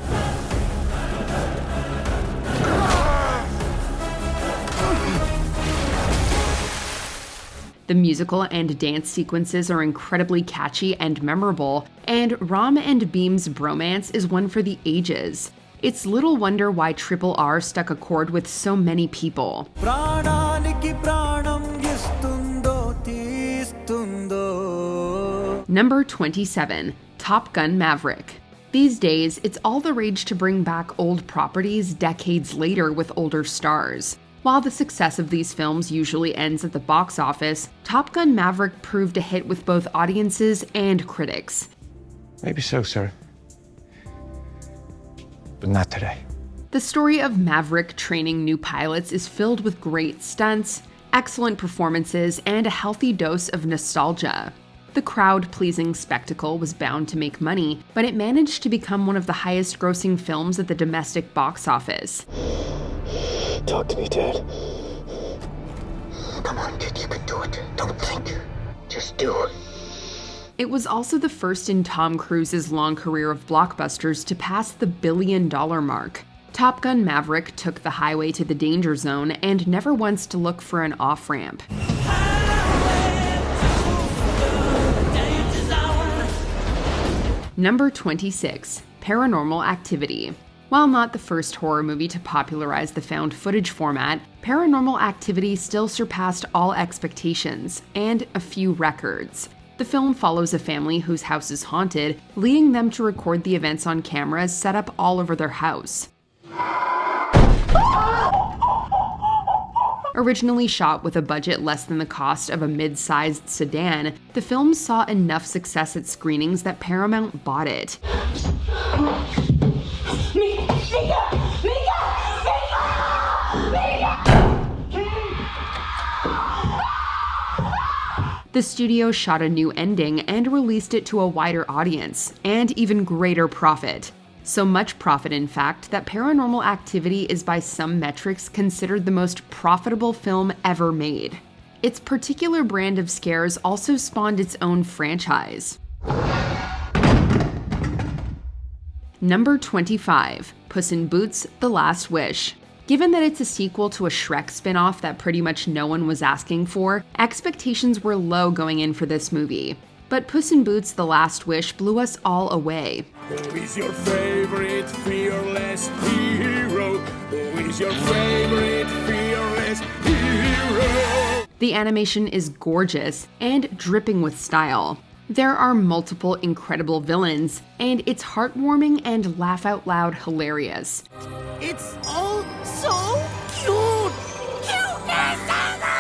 The musical and dance sequences are incredibly catchy and memorable, and Ram and Beam's bromance is one for the ages. It's little wonder why RRR stuck a chord with so many people. Number 27, Top Gun Maverick. These days, it's all the rage to bring back old properties decades later with older stars. While the success of these films usually ends at the box office, Top Gun Maverick proved a hit with both audiences and critics. Maybe so, sir. But not today. The story of Maverick training new pilots is filled with great stunts, excellent performances, and a healthy dose of nostalgia. The crowd-pleasing spectacle was bound to make money, but it managed to become one of the highest-grossing films at the domestic box office. Talk to me, Dad. Come on, kid, you can do it. Don't think. Just do it. It was also the first in Tom Cruise's long career of blockbusters to pass the $1 billion mark. Top Gun Maverick took the highway to the danger zone and never once to look for an off-ramp. Number 26, Paranormal Activity. While not the first horror movie to popularize the found footage format, Paranormal Activity still surpassed all expectations, and a few records. The film follows a family whose house is haunted, leading them to record the events on cameras set up all over their house. Originally shot with a budget less than the cost of a mid-sized sedan, the film saw enough success at screenings that Paramount bought it. The studio shot a new ending and released it to a wider audience, and even greater profit. So much profit, in fact, that Paranormal Activity is by some metrics considered the most profitable film ever made. Its particular brand of scares also spawned its own franchise. Number 25, Puss in Boots: The Last Wish. Given that it's a sequel to a Shrek spin-off that pretty much no one was asking for, expectations were low going in for this movie. But Puss in Boots: The Last Wish blew us all away. Who is your favorite fearless hero? Who is your favorite fearless hero? The animation is gorgeous and dripping with style. There are multiple incredible villains, and it's heartwarming and laugh-out-loud hilarious. It's all so cute! Cuteness overload!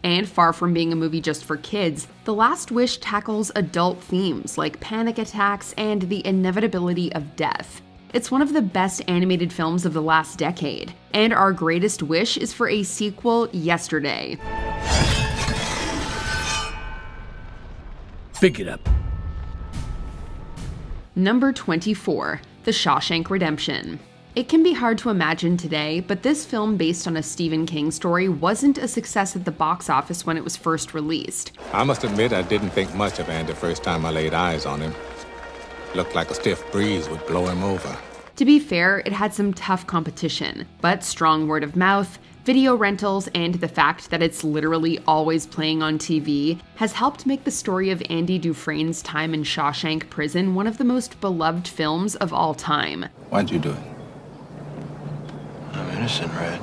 And far from being a movie just for kids, The Last Wish tackles adult themes like panic attacks and the inevitability of death. It's one of the best animated films of the last decade, and our greatest wish is for a sequel yesterday. Pick it up. Number 24, The Shawshank Redemption. It can be hard to imagine today, but this film based on a Stephen King story wasn't a success at the box office when it was first released. I must admit I didn't think much of Andy the first time I laid eyes on him. Looked like a stiff breeze would blow him over. To be fair, it had some tough competition, but strong word of mouth, video rentals, and the fact that it's literally always playing on TV has helped make the story of Andy Dufresne's time in Shawshank Prison one of the most beloved films of all time. Why'd you do it? I'm innocent, Red.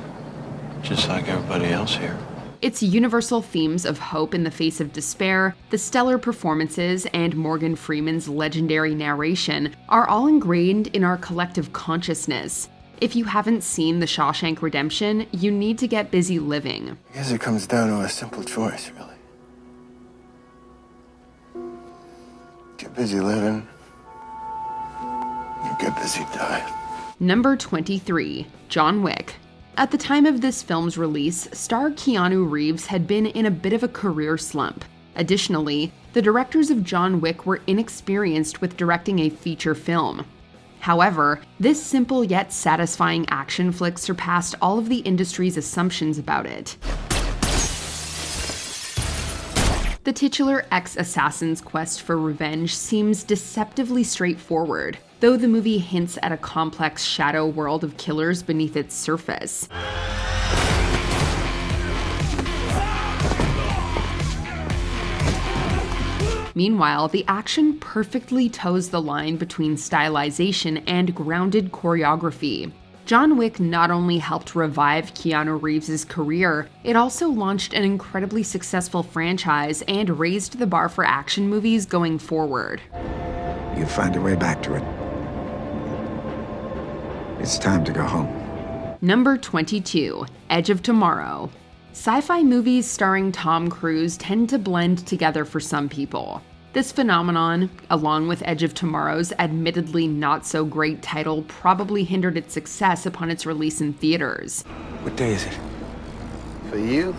Just like everybody else here. Its universal themes of hope in the face of despair, the stellar performances, and Morgan Freeman's legendary narration are all ingrained in our collective consciousness. If you haven't seen The Shawshank Redemption, you need to get busy living. I guess it comes down to a simple choice, really. Get busy living, or get busy dying. Number 23, John Wick. At the time of this film's release, star Keanu Reeves had been in a bit of a career slump. Additionally, the directors of John Wick were inexperienced with directing a feature film. However, this simple yet satisfying action flick surpassed all of the industry's assumptions about it. The titular ex-assassin's quest for revenge seems deceptively straightforward, though the movie hints at a complex shadow world of killers beneath its surface. Meanwhile, the action perfectly toes the line between stylization and grounded choreography. John Wick not only helped revive Keanu Reeves' career, it also launched an incredibly successful franchise and raised the bar for action movies going forward. You'll find a way back to it. It's time to go home. Number 22, Edge of Tomorrow. Sci-fi movies starring Tom Cruise tend to blend together for some people. This phenomenon, along with Edge of Tomorrow's admittedly not-so-great title, probably hindered its success upon its release in theaters. What day is it? For you,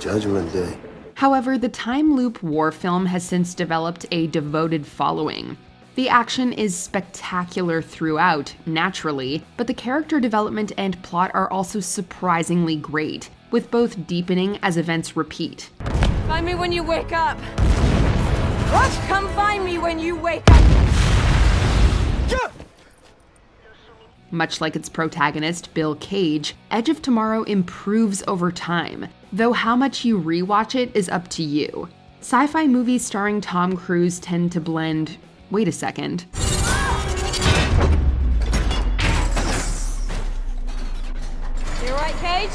Judgment Day. However, the time loop war film has since developed a devoted following. The action is spectacular throughout, naturally, but the character development and plot are also surprisingly great, with both deepening as events repeat. Find me when you wake up. What? Come find me when you wake up. Much like its protagonist, Bill Cage, Edge of Tomorrow improves over time, though how much you rewatch it is up to you. Sci-fi movies starring Tom Cruise tend to blend... Wait a second. You right, Cage?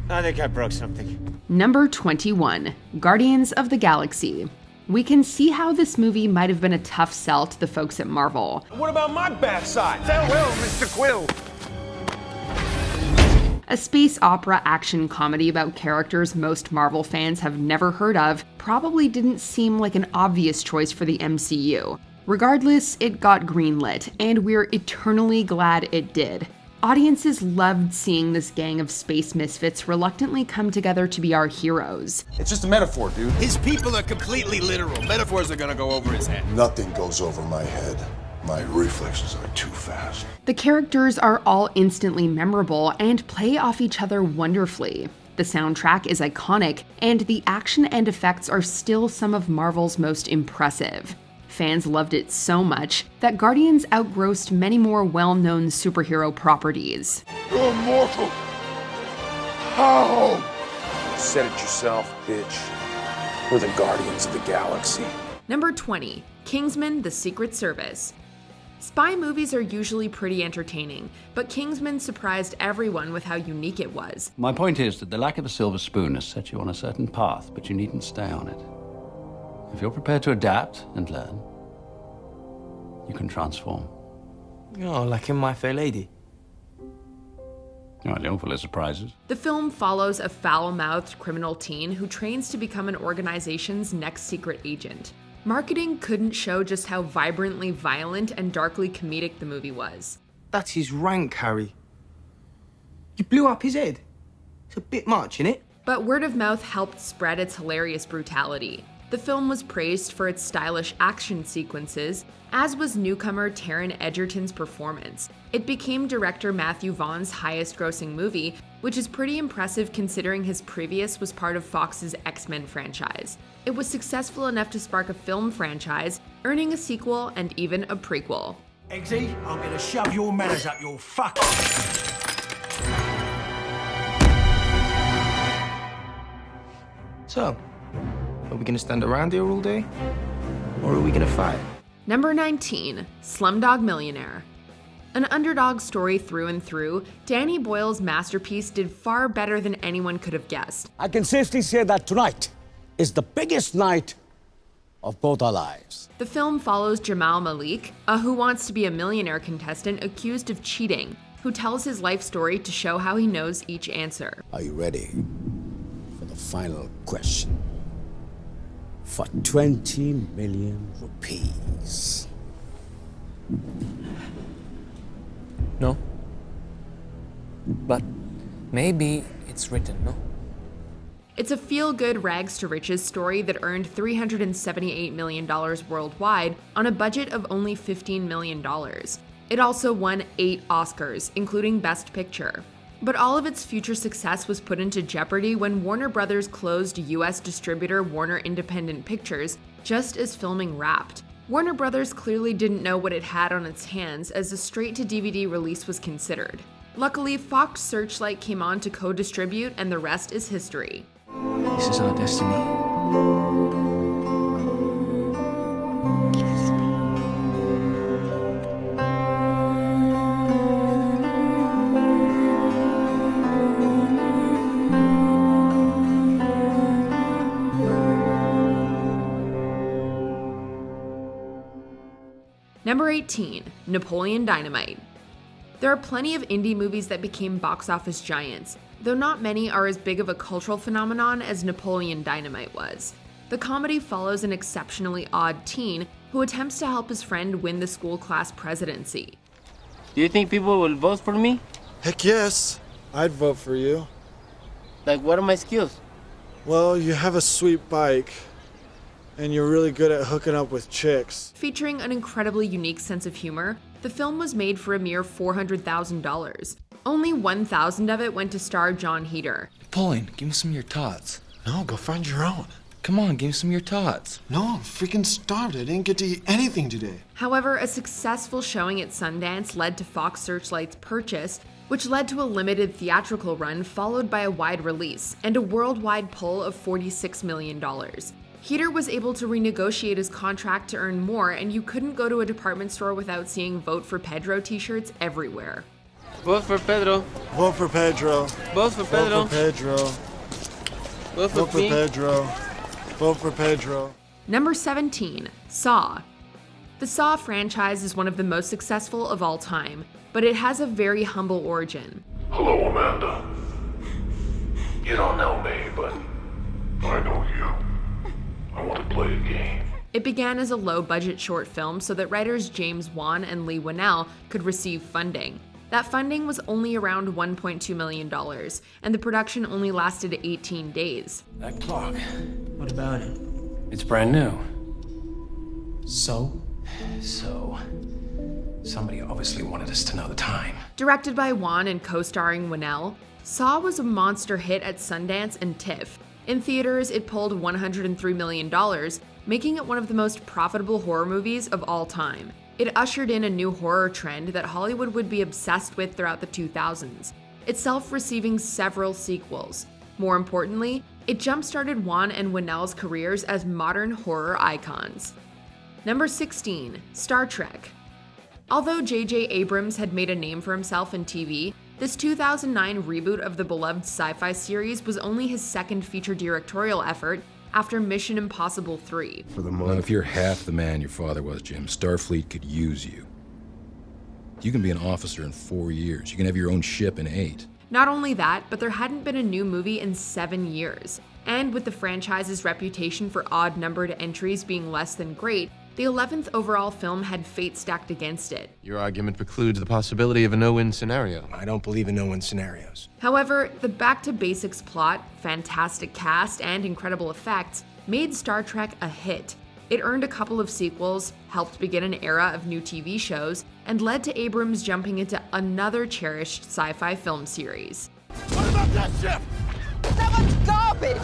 I think I broke something. Number 21, Guardians of the Galaxy. We can see how this movie might have been a tough sell to the folks at Marvel. What about my backside? Farewell, Mr. Quill. A space opera action comedy about characters most Marvel fans have never heard of probably didn't seem like an obvious choice for the MCU. Regardless, it got greenlit, and we're eternally glad it did. Audiences loved seeing this gang of space misfits reluctantly come together to be our heroes. It's just a metaphor, dude. His people are completely literal. Metaphors are gonna go over his head. Nothing goes over my head. My reflexes are too fast. The characters are all instantly memorable and play off each other wonderfully. The soundtrack is iconic, and the action and effects are still some of Marvel's most impressive. Fans loved it so much that Guardians outgrossed many more well-known superhero properties. You're immortal. How? You said it yourself, bitch. We're the Guardians of the Galaxy. Number 20, Kingsman: The Secret Service. Spy movies are usually pretty entertaining, but Kingsman surprised everyone with how unique it was. My point is that the lack of a silver spoon has set you on a certain path, but you needn't stay on it. If you're prepared to adapt and learn, you can transform. Oh, like in My Fair Lady. Oh, I don't full of surprises. The film follows a foul-mouthed criminal teen who trains to become an organization's next secret agent. Marketing couldn't show just how vibrantly violent and darkly comedic the movie was. That's his rank, Harry. You blew up his head. It's a bit much, innit? But word of mouth helped spread its hilarious brutality. The The film was praised for its stylish action sequences, as was newcomer Taron Egerton's performance. It became director Matthew Vaughn's highest-grossing movie, which is pretty impressive considering his previous was part of Fox's X-Men franchise. It was successful enough to spark a film franchise, earning a sequel and even a prequel. Eggsy, I'm gonna shove your manners up your fuck. So, are we gonna stand around here all day? Or are we gonna fight? Number 19, Slumdog Millionaire. An underdog story through and through, Danny Boyle's masterpiece did far better than anyone could have guessed. I can safely say that tonight is the biggest night of both our lives. The film follows Jamal Malik, a Who Wants to Be a Millionaire contestant accused of cheating, who tells his life story to show how he knows each answer. Are you ready for the final question? For 20 million rupees. No. But maybe it's written, no? It's a feel-good rags-to-riches story that earned $378 million worldwide on a budget of only $15 million. It also won 8 Oscars, including Best Picture. But all of its future success was put into jeopardy when Warner Brothers closed US distributor Warner Independent Pictures just as filming wrapped. Warner Brothers clearly didn't know what it had on its hands as a straight-to-DVD release was considered. Luckily, Fox Searchlight came on to co-distribute, and the rest is history. This is our destiny. Number 18, Napoleon Dynamite. There are plenty of indie movies that became box office giants, though not many are as big of a cultural phenomenon as Napoleon Dynamite was. The comedy follows an exceptionally odd teen who attempts to help his friend win the school class presidency. Do you think people will vote for me? Heck yes, I'd vote for you. Like, what are my skills? Well, you have a sweet bike, and you're really good at hooking up with chicks. Featuring an incredibly unique sense of humor, the film was made for a mere $400,000. Only $1,000 of it went to star John Heder. Napoleon, give me some of your tots. No, go find your own. Come on, give me some of your tots. No, I'm freaking starved. I didn't get to eat anything today. However, a successful showing at Sundance led to Fox Searchlight's purchase, which led to a limited theatrical run followed by a wide release and a worldwide pull of $46 million. Heder was able to renegotiate his contract to earn more, and you couldn't go to a department store without seeing Vote for Pedro t-shirts everywhere. Vote for Pedro. Vote for Pedro. Vote for Pedro. Vote for Pedro. Vote for Vote for Pedro. Vote for Pedro. Number 17, Saw. The Saw franchise is one of the most successful of all time, but it has a very humble origin. Hello, Amanda. You don't know me, but I know you. I want to play a game. It began as a low-budget short film so that writers James Wan and Lee Winnell could receive funding. That funding was only around $1.2 million, and the production only lasted 18 days. That clock. What about it? It's brand new. So? So, somebody obviously wanted us to know the time. Directed by Wan and co-starring Winnell, Saw was a monster hit at Sundance and TIFF. In theaters, it pulled $103 million, making it one of the most profitable horror movies of all time. It ushered in a new horror trend that Hollywood would be obsessed with throughout the 2000s, itself receiving several sequels. More importantly, it jump-started Wan and Winnell's careers as modern horror icons. Number 16, Star Trek. Although J.J. Abrams had made a name for himself in TV, this 2009 reboot of the beloved sci-fi series was only his second feature directorial effort after Mission Impossible 3. Well, if you're half the man your father was, Jim, Starfleet could use you. You can be an officer in 4 years. You can have your own ship in 8. Not only that, but there hadn't been a new movie in 7 years. And with the franchise's reputation for odd-numbered entries being less than great, the 11th overall film had fate stacked against it. Your argument precludes the possibility of a no-win scenario. I don't believe in no-win scenarios. However, the back-to-basics plot, fantastic cast, and incredible effects made Star Trek a hit. It earned a couple of sequels, helped begin an era of new TV shows, and led to Abrams jumping into another cherished sci-fi film series. What about that ship? So much garbage!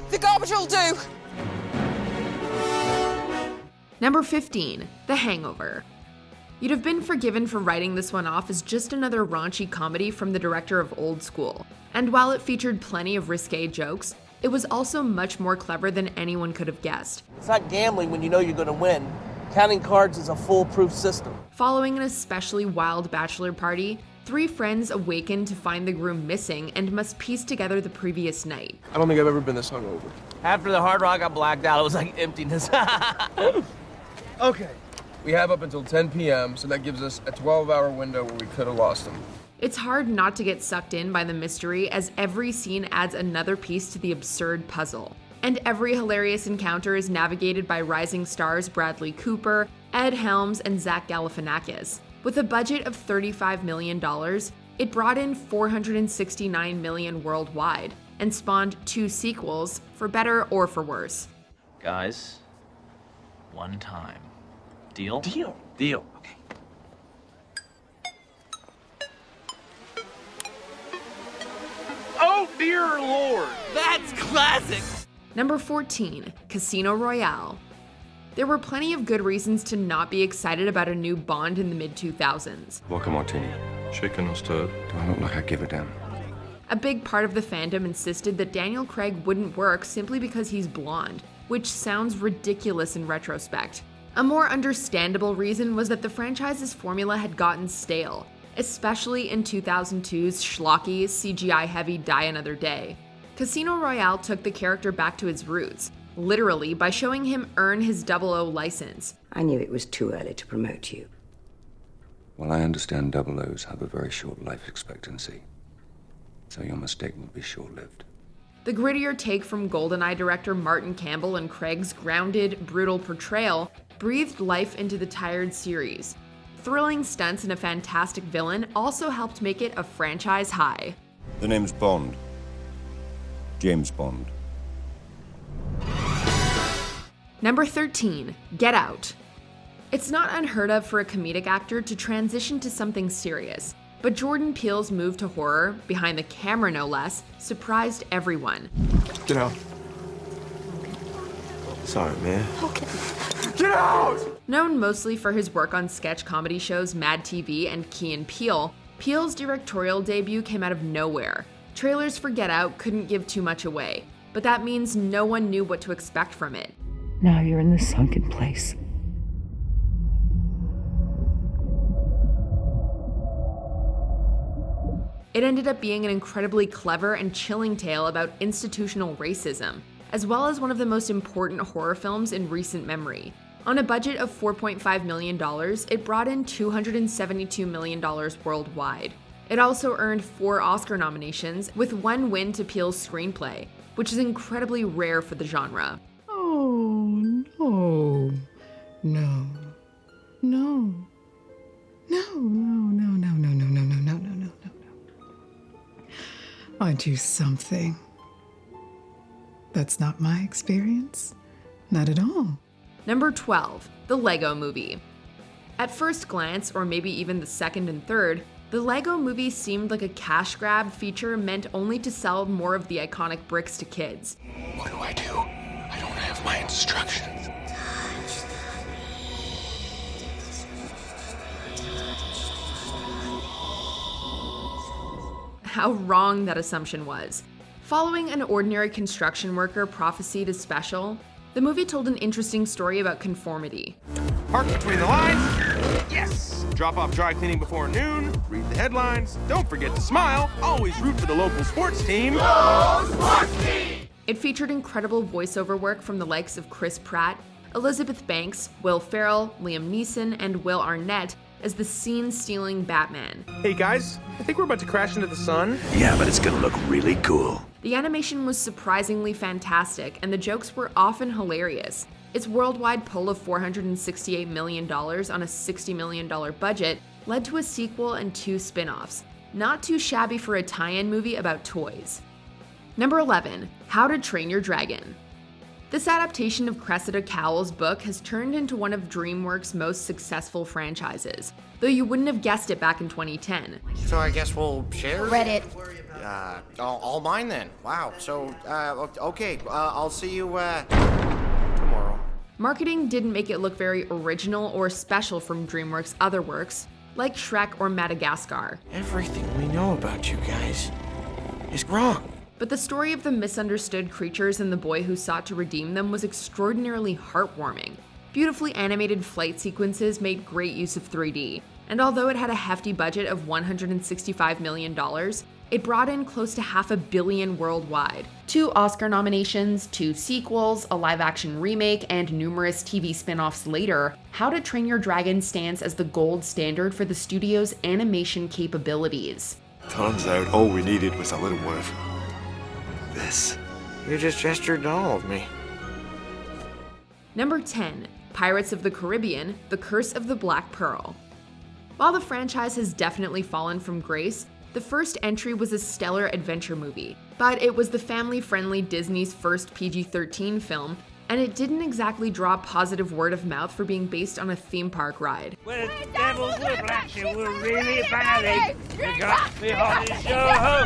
The garbage will do! Number 15, The Hangover. You'd have been forgiven for writing this one off as just another raunchy comedy from the director of Old School. And while it featured plenty of risque jokes, it was also much more clever than anyone could have guessed. It's not gambling when you know you're going to win. Counting cards is a foolproof system. Following an especially wild bachelor party, 3 friends awaken to find the groom missing and must piece together the previous night. I don't think I've ever been this hungover. After the Hard Rock, I blacked out. It was like emptiness. Okay. We have up until 10 p.m., so that gives us a 12-hour window where we could have lost them. It's hard not to get sucked in by the mystery, as every scene adds another piece to the absurd puzzle. And every hilarious encounter is navigated by rising stars Bradley Cooper, Ed Helms, and Zach Galifianakis. With a budget of $35 million, it brought in $469 million worldwide, and spawned 2 sequels, for better or for worse. Guys, one time. Deal? Deal. Deal. Okay. Oh, dear Lord! That's classic! Number 14, Casino Royale. There were plenty of good reasons to not be excited about a new Bond in the mid-2000s. Vodka martini. Shaken or stirred? Do I look like I give a damn? A big part of the fandom insisted that Daniel Craig wouldn't work simply because he's blonde, which sounds ridiculous in retrospect. A more understandable reason was that the franchise's formula had gotten stale, especially in 2002's schlocky, CGI-heavy Die Another Day. Casino Royale took the character back to his roots, literally by showing him earn his 00 license. I knew it was too early to promote you. Well, I understand 00s have a very short life expectancy, so your mistake will be short-lived. The grittier take from GoldenEye director Martin Campbell and Craig's grounded, brutal portrayal breathed life into the tired series. Thrilling stunts and a fantastic villain also helped make it a franchise high. The name's Bond. James Bond. Number 13, Get Out. It's not unheard of for a comedic actor to transition to something serious, but Jordan Peele's move to horror, behind the camera no less, surprised everyone. Get out. Sorry, man. Okay. Get out! Known mostly for his work on sketch comedy shows Mad TV and Key and Peele, Peele's directorial debut came out of nowhere. Trailers for Get Out couldn't give too much away, but that means no one knew what to expect from it. Now you're in the sunken place. It ended up being an incredibly clever and chilling tale about institutional racism, as well as one of the most important horror films in recent memory. On a budget of $4.5 million, it brought in $272 million worldwide. It also earned 4 Oscar nominations, with 1 win to Peele's screenplay, which is incredibly rare for the genre. Oh, no. No. No. No, no, no, no, no, no, no, no, no, no, no, no. Aren't you something? That's not my experience. Not at all. Number 12, The Lego Movie. At first glance, or maybe even the second and third, the Lego Movie seemed like a cash grab feature meant only to sell more of the iconic bricks to kids. What do? I don't have my instructions. How wrong that assumption was. Following an ordinary construction worker prophesied as special, the movie told an interesting story about conformity. Park between the lines. Yes! Drop off dry cleaning before noon. Read the headlines. Don't forget to smile. Always root for the local sports team. Go sports team! It featured incredible voiceover work from the likes of Chris Pratt, Elizabeth Banks, Will Ferrell, Liam Neeson, and Will Arnett as the scene-stealing Batman. Hey guys, I think we're about to crash into the sun. Yeah, but it's gonna look really cool. The animation was surprisingly fantastic, and the jokes were often hilarious. Its worldwide pull of $468 million on a $60 million budget led to a sequel and 2 spin-offs. Not too shabby for a tie-in movie about toys. Number 11, How to Train Your Dragon. This adaptation of Cressida Cowell's book has turned into one of DreamWorks' most successful franchises, though you wouldn't have guessed it back in 2010. So I guess we'll share? Reddit. All mine then. Wow. So, okay. I'll see you, tomorrow. Marketing didn't make it look very original or special from DreamWorks' other works, like Shrek or Madagascar. Everything we know about you guys is wrong. But the story of the misunderstood creatures and the boy who sought to redeem them was extraordinarily heartwarming. Beautifully animated flight sequences made great use of 3D, and although it had a hefty budget of $165 million, it brought in close to $500 million worldwide. 2 Oscar nominations, 2 sequels, a live-action remake, and numerous TV spin-offs later, How to Train Your Dragon stands as the gold standard for the studio's animation capabilities. Turns out all we needed was a little more of this. You just gestured to all of me. Number 10, Pirates of the Caribbean, The Curse of the Black Pearl. While the franchise has definitely fallen from grace, the first entry was a stellar adventure movie, but it was the family-friendly Disney's first PG-13 film, and it didn't exactly draw positive word of mouth for being based on a theme park ride. We're devils, we're black, and we're really bad. You got me hot as yo-ho!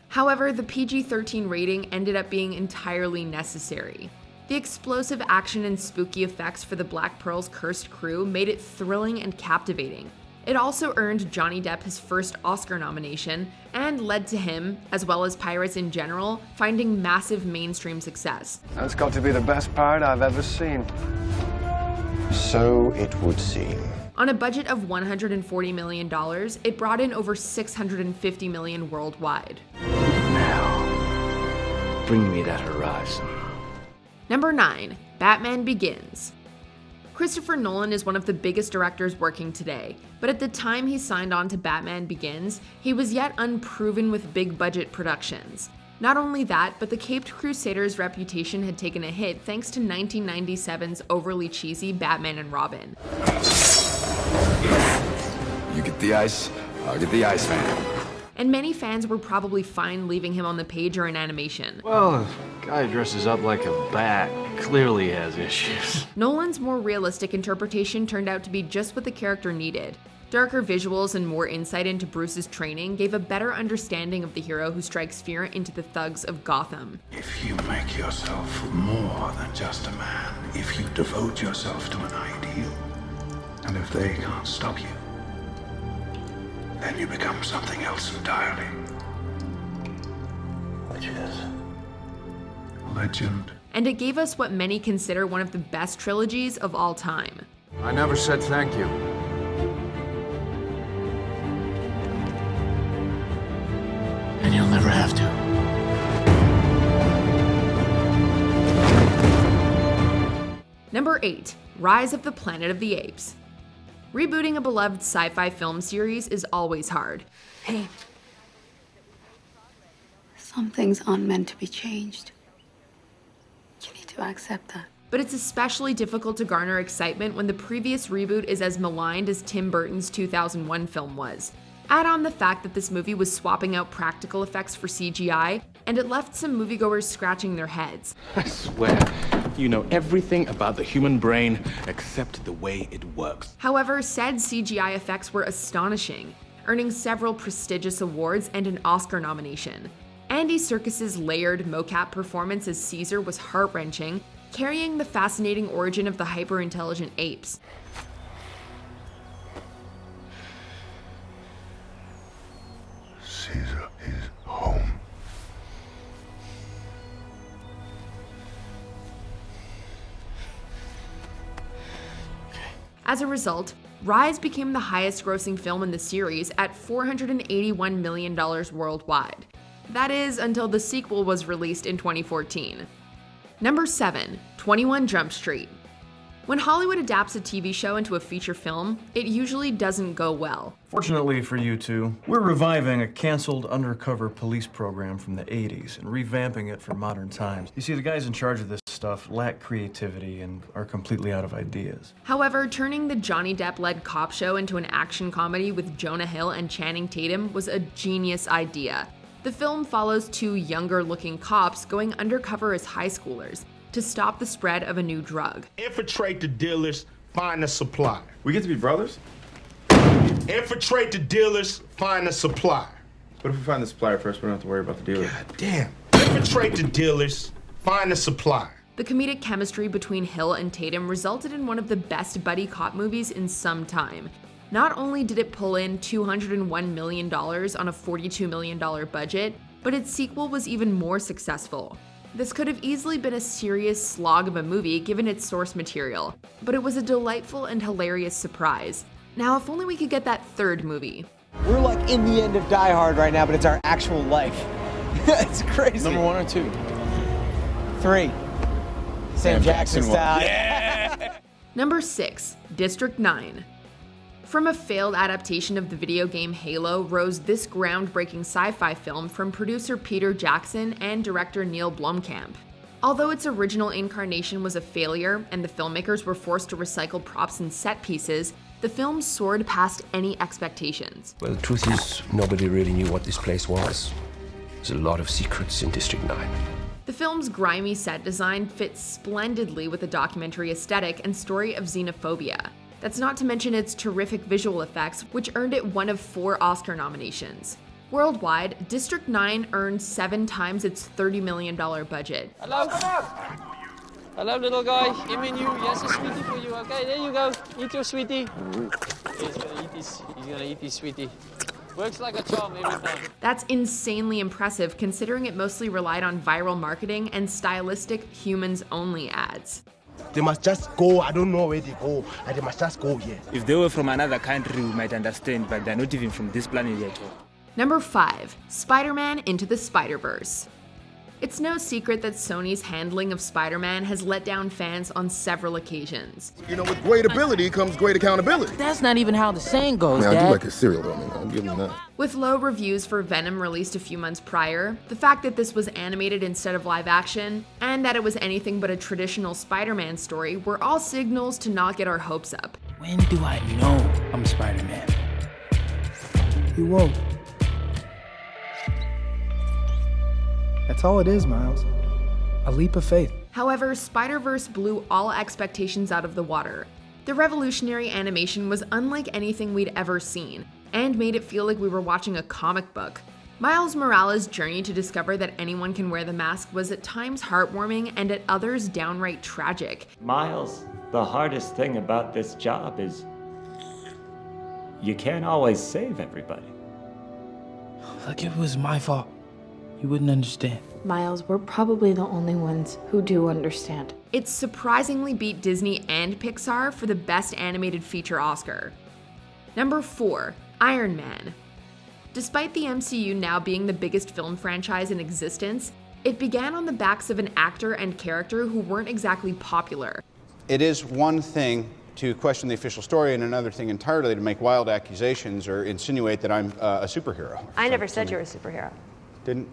However, the PG-13 rating ended up being entirely necessary. The explosive action and spooky effects for the Black Pearl's cursed crew made it thrilling and captivating. It also earned Johnny Depp his first Oscar nomination and led to him, as well as pirates in general, finding massive mainstream success. That's got to be the best pirate I've ever seen. So it would seem. On a budget of $140 million, it brought in over $650 million worldwide. Now, bring me that horizon. Number 9, Batman Begins. Christopher Nolan is one of the biggest directors working today, but at the time he signed on to Batman Begins, he was yet unproven with big-budget productions. Not only that, but the Caped Crusader's reputation had taken a hit thanks to 1997's overly cheesy Batman and Robin. You get the ice, I'll get the ice man. And many fans were probably fine leaving him on the page or in animation. Well, a guy dresses up like a bat clearly has issues. Nolan's more realistic interpretation turned out to be just what the character needed. Darker visuals and more insight into Bruce's training gave a better understanding of the hero who strikes fear into the thugs of Gotham. If you make yourself more than just a man, if you devote yourself to an ideal, and if they can't stop you, then you become something else entirely. Which is? Legend. And it gave us what many consider one of the best trilogies of all time. I never said thank you. And you'll never have to. Number 8, Rise of the Planet of the Apes. Rebooting a beloved sci-fi film series is always hard. Hey, some things aren't meant to be changed. You need to accept that. But it's especially difficult to garner excitement when the previous reboot is as maligned as Tim Burton's 2001 film was. Add on the fact that this movie was swapping out practical effects for CGI, and it left some moviegoers scratching their heads. I swear, you know everything about the human brain except the way it works. However, said CGI effects were astonishing, earning several prestigious awards and an Oscar nomination. Andy Serkis's layered mocap performance as Caesar was heart-wrenching, carrying the fascinating origin of the hyper-intelligent apes. Caesar is home. As a result, Rise became the highest-grossing film in the series at $481 million worldwide. That is, until the sequel was released in 2014. Number 7, 21 Jump Street. When Hollywood adapts a TV show into a feature film, it usually doesn't go well. Fortunately for you two, we're reviving a canceled undercover police program from the 80s and revamping it for modern times. You see, the guys in charge of this stuff lack creativity and are completely out of ideas. However, turning the Johnny Depp-led cop show into an action comedy with Jonah Hill and Channing Tatum was a genius idea. The film follows two younger-looking cops going undercover as high schoolers to stop the spread of a new drug. Infiltrate the dealers, find the supply. We get to be brothers? Infiltrate the dealers, find the supply. What if we find the supplier first? We don't have to worry about the dealer. God damn. Infiltrate the dealers, find the supply. The comedic chemistry between Hill and Tatum resulted in one of the best buddy cop movies in some time. Not only did it pull in $201 million on a $42 million budget, but its sequel was even more successful. This could have easily been a serious slog of a movie given its source material, but it was a delightful and hilarious surprise. Now, if only we could get that third movie. We're like in the end of Die Hard right now, but it's our actual life. It's crazy. Number 1 or 2? 3. Sam Jackson style. Yeah. Number 6, District 9. From a failed adaptation of the video game Halo rose this groundbreaking sci-fi film from producer Peter Jackson and director Neil Blomkamp. Although its original incarnation was a failure and the filmmakers were forced to recycle props and set pieces, the film soared past any expectations. Well, the truth is, nobody really knew what this place was. There's a lot of secrets in District 9. The film's grimy set design fits splendidly with the documentary aesthetic and story of xenophobia. That's not to mention its terrific visual effects, which earned it one of 4 Oscar nominations. Worldwide, District 9 earned 7 times its $30 million budget. Hello? Hello, little guy. Give me you. Yes, a sweetie for you. Okay, there you go. Eat your sweetie. He's gonna eat this. He's gonna eat this sweetie. Works like a charm every time. That's insanely impressive considering it mostly relied on viral marketing and stylistic humans-only ads. They must just go, I don't know where they go, and they must just go here. If they were from another country, we might understand, but they're not even from this planet at all. Number 5, Spider-Man Into the Spider-Verse. It's no secret that Sony's handling of Spider-Man has let down fans on several occasions. You know, with great ability comes great accountability. That's not even how the saying goes, Man, I Dad. do like his cereal, though, I mean, I'll give him that. With low reviews for Venom released a few months prior, the fact that this was animated instead of live action, and that it was anything but a traditional Spider-Man story were all signals to not get our hopes up. When do I know I'm Spider-Man? You won't. That's all it is, Miles. A leap of faith. However, Spider-Verse blew all expectations out of the water. The revolutionary animation was unlike anything we'd ever seen, and made it feel like we were watching a comic book. Miles Morales' journey to discover that anyone can wear the mask was at times heartwarming and at others downright tragic. Miles, the hardest thing about this job is you can't always save everybody. Like if it was my fault, you wouldn't understand. Miles, we're probably the only ones who do understand. It surprisingly beat Disney and Pixar for the Best Animated Feature Oscar. Number 4, Iron Man. Despite the MCU now being the biggest film franchise in existence, it began on the backs of an actor and character who weren't exactly popular. It is one thing to question the official story and another thing entirely to make wild accusations or insinuate that I'm a superhero. I never said you were a superhero. Didn't?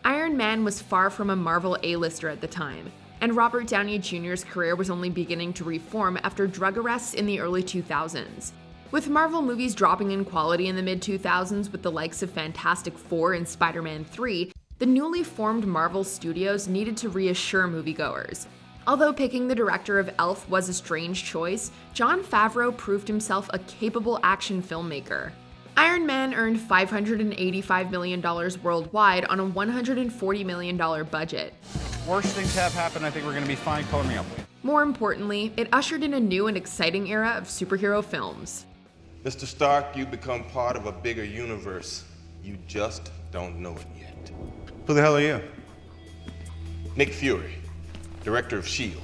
Iron Man was far from a Marvel A-lister at the time, and Robert Downey Jr.'s career was only beginning to reform after drug arrests in the early 2000s. With Marvel movies dropping in quality in the mid-2000s with the likes of Fantastic Four and Spider-Man 3, the newly formed Marvel Studios needed to reassure moviegoers. Although picking the director of Elf was a strange choice, Jon Favreau proved himself a capable action filmmaker. Iron Man earned $585 million worldwide on a $140 million budget. Worst things have happened. I think we're going to be fine. Color me up. More importantly, it ushered in a new and exciting era of superhero films. Mr. Stark, you become part of a bigger universe. You just don't know it yet. Who the hell are you? Nick Fury, director of S.H.I.E.L.D.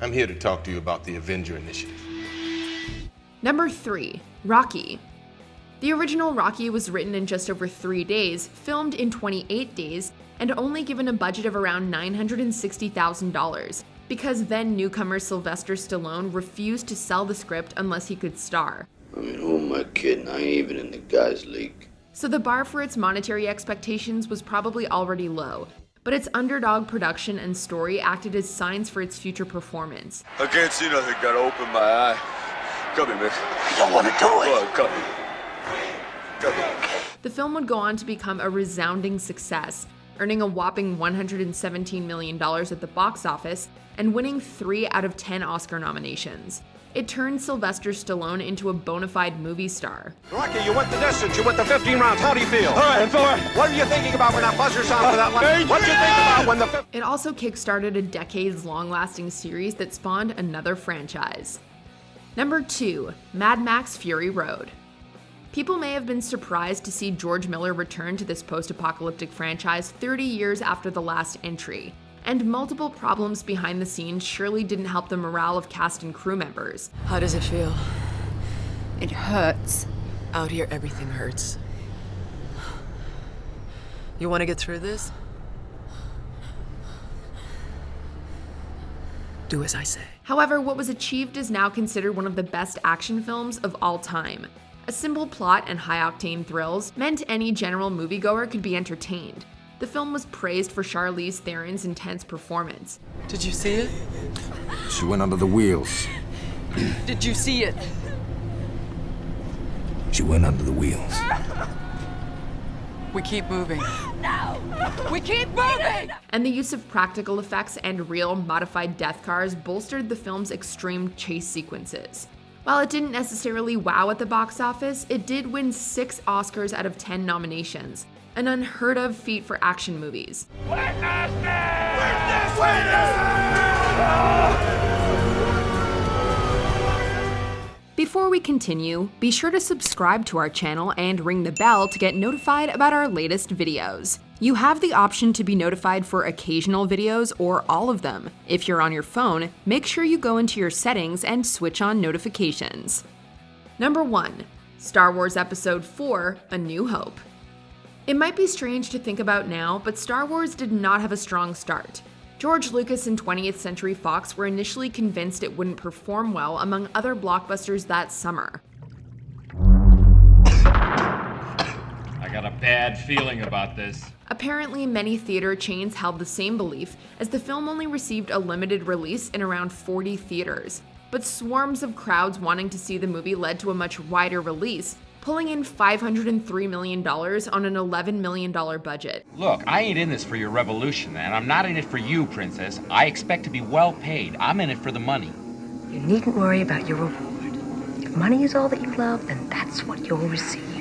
I'm here to talk to you about the Avenger Initiative. Number 3, Rocky. The original Rocky was written in just over 3 days, filmed in 28 days, and only given a budget of around $960,000, because then newcomer Sylvester Stallone refused to sell the script unless he could star. I mean, who am I kidding? I ain't even in the guys' league. So the bar for its monetary expectations was probably already low, but its underdog production and story acted as signs for its future performance. I can't see nothing, gotta open my eye. Come here, man. You don't want to do it. Oh, come here. Come here. The film would go on to become a resounding success, earning a whopping $117 million at the box office and winning 3 out of 10 Oscar nominations. It turned Sylvester Stallone into a bona fide movie star. Rocky, you went the distance. You went the 15 rounds. How do you feel? All right, Thor. What are you thinking about when that buzzer sounds for that line? What do you think about when the... It also kickstarted a decades-long lasting series that spawned another franchise. Number 2, Mad Max Fury Road. People may have been surprised to see George Miller return to this post-apocalyptic franchise 30 years after the last entry, and multiple problems behind the scenes surely didn't help the morale of cast and crew members. How does it feel? It hurts. Out here, everything hurts. You want to get through this? Do as I say. However, what was achieved is now considered one of the best action films of all time. A simple plot and high-octane thrills meant any general moviegoer could be entertained. The film was praised for Charlize Theron's intense performance. Did you see it? She went under the wheels. Did you see it? She went under the wheels. We keep moving. No! We keep moving! And the use of practical effects and real modified death cars bolstered the film's extreme chase sequences. While it didn't necessarily wow at the box office, it did win 6 Oscars out of 10 nominations, an unheard of feat for action movies. Before we continue, be sure to subscribe to our channel and ring the bell to get notified about our latest videos. You have the option to be notified for occasional videos or all of them. If you're on your phone, make sure you go into your settings and switch on notifications. Number 1. Star Wars Episode 4: A New Hope. It might be strange to think about now, but Star Wars did not have a strong start. George Lucas and 20th Century Fox were initially convinced it wouldn't perform well among other blockbusters that summer. I got a bad feeling about this. Apparently, many theater chains held the same belief, as the film only received a limited release in around 40 theaters. But swarms of crowds wanting to see the movie led to a much wider release, pulling in $503 million on an $11 million budget. Look, I ain't in this for your revolution, and I'm not in it for you, Princess. I expect to be well paid. I'm in it for the money. You needn't worry about your reward. If money is all that you love, then that's what you'll receive.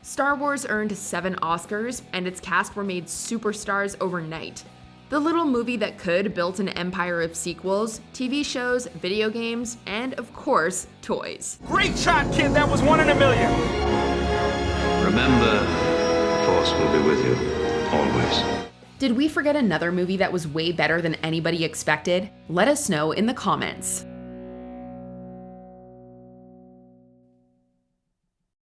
Star Wars earned 7 Oscars, and its cast were made superstars overnight. The little movie that could built an empire of sequels, TV shows, video games, and of course, toys. Great shot, kid. That was 1 in a million. Remember, the Force will be with you, always. Did we forget another movie that was way better than anybody expected? Let us know in the comments.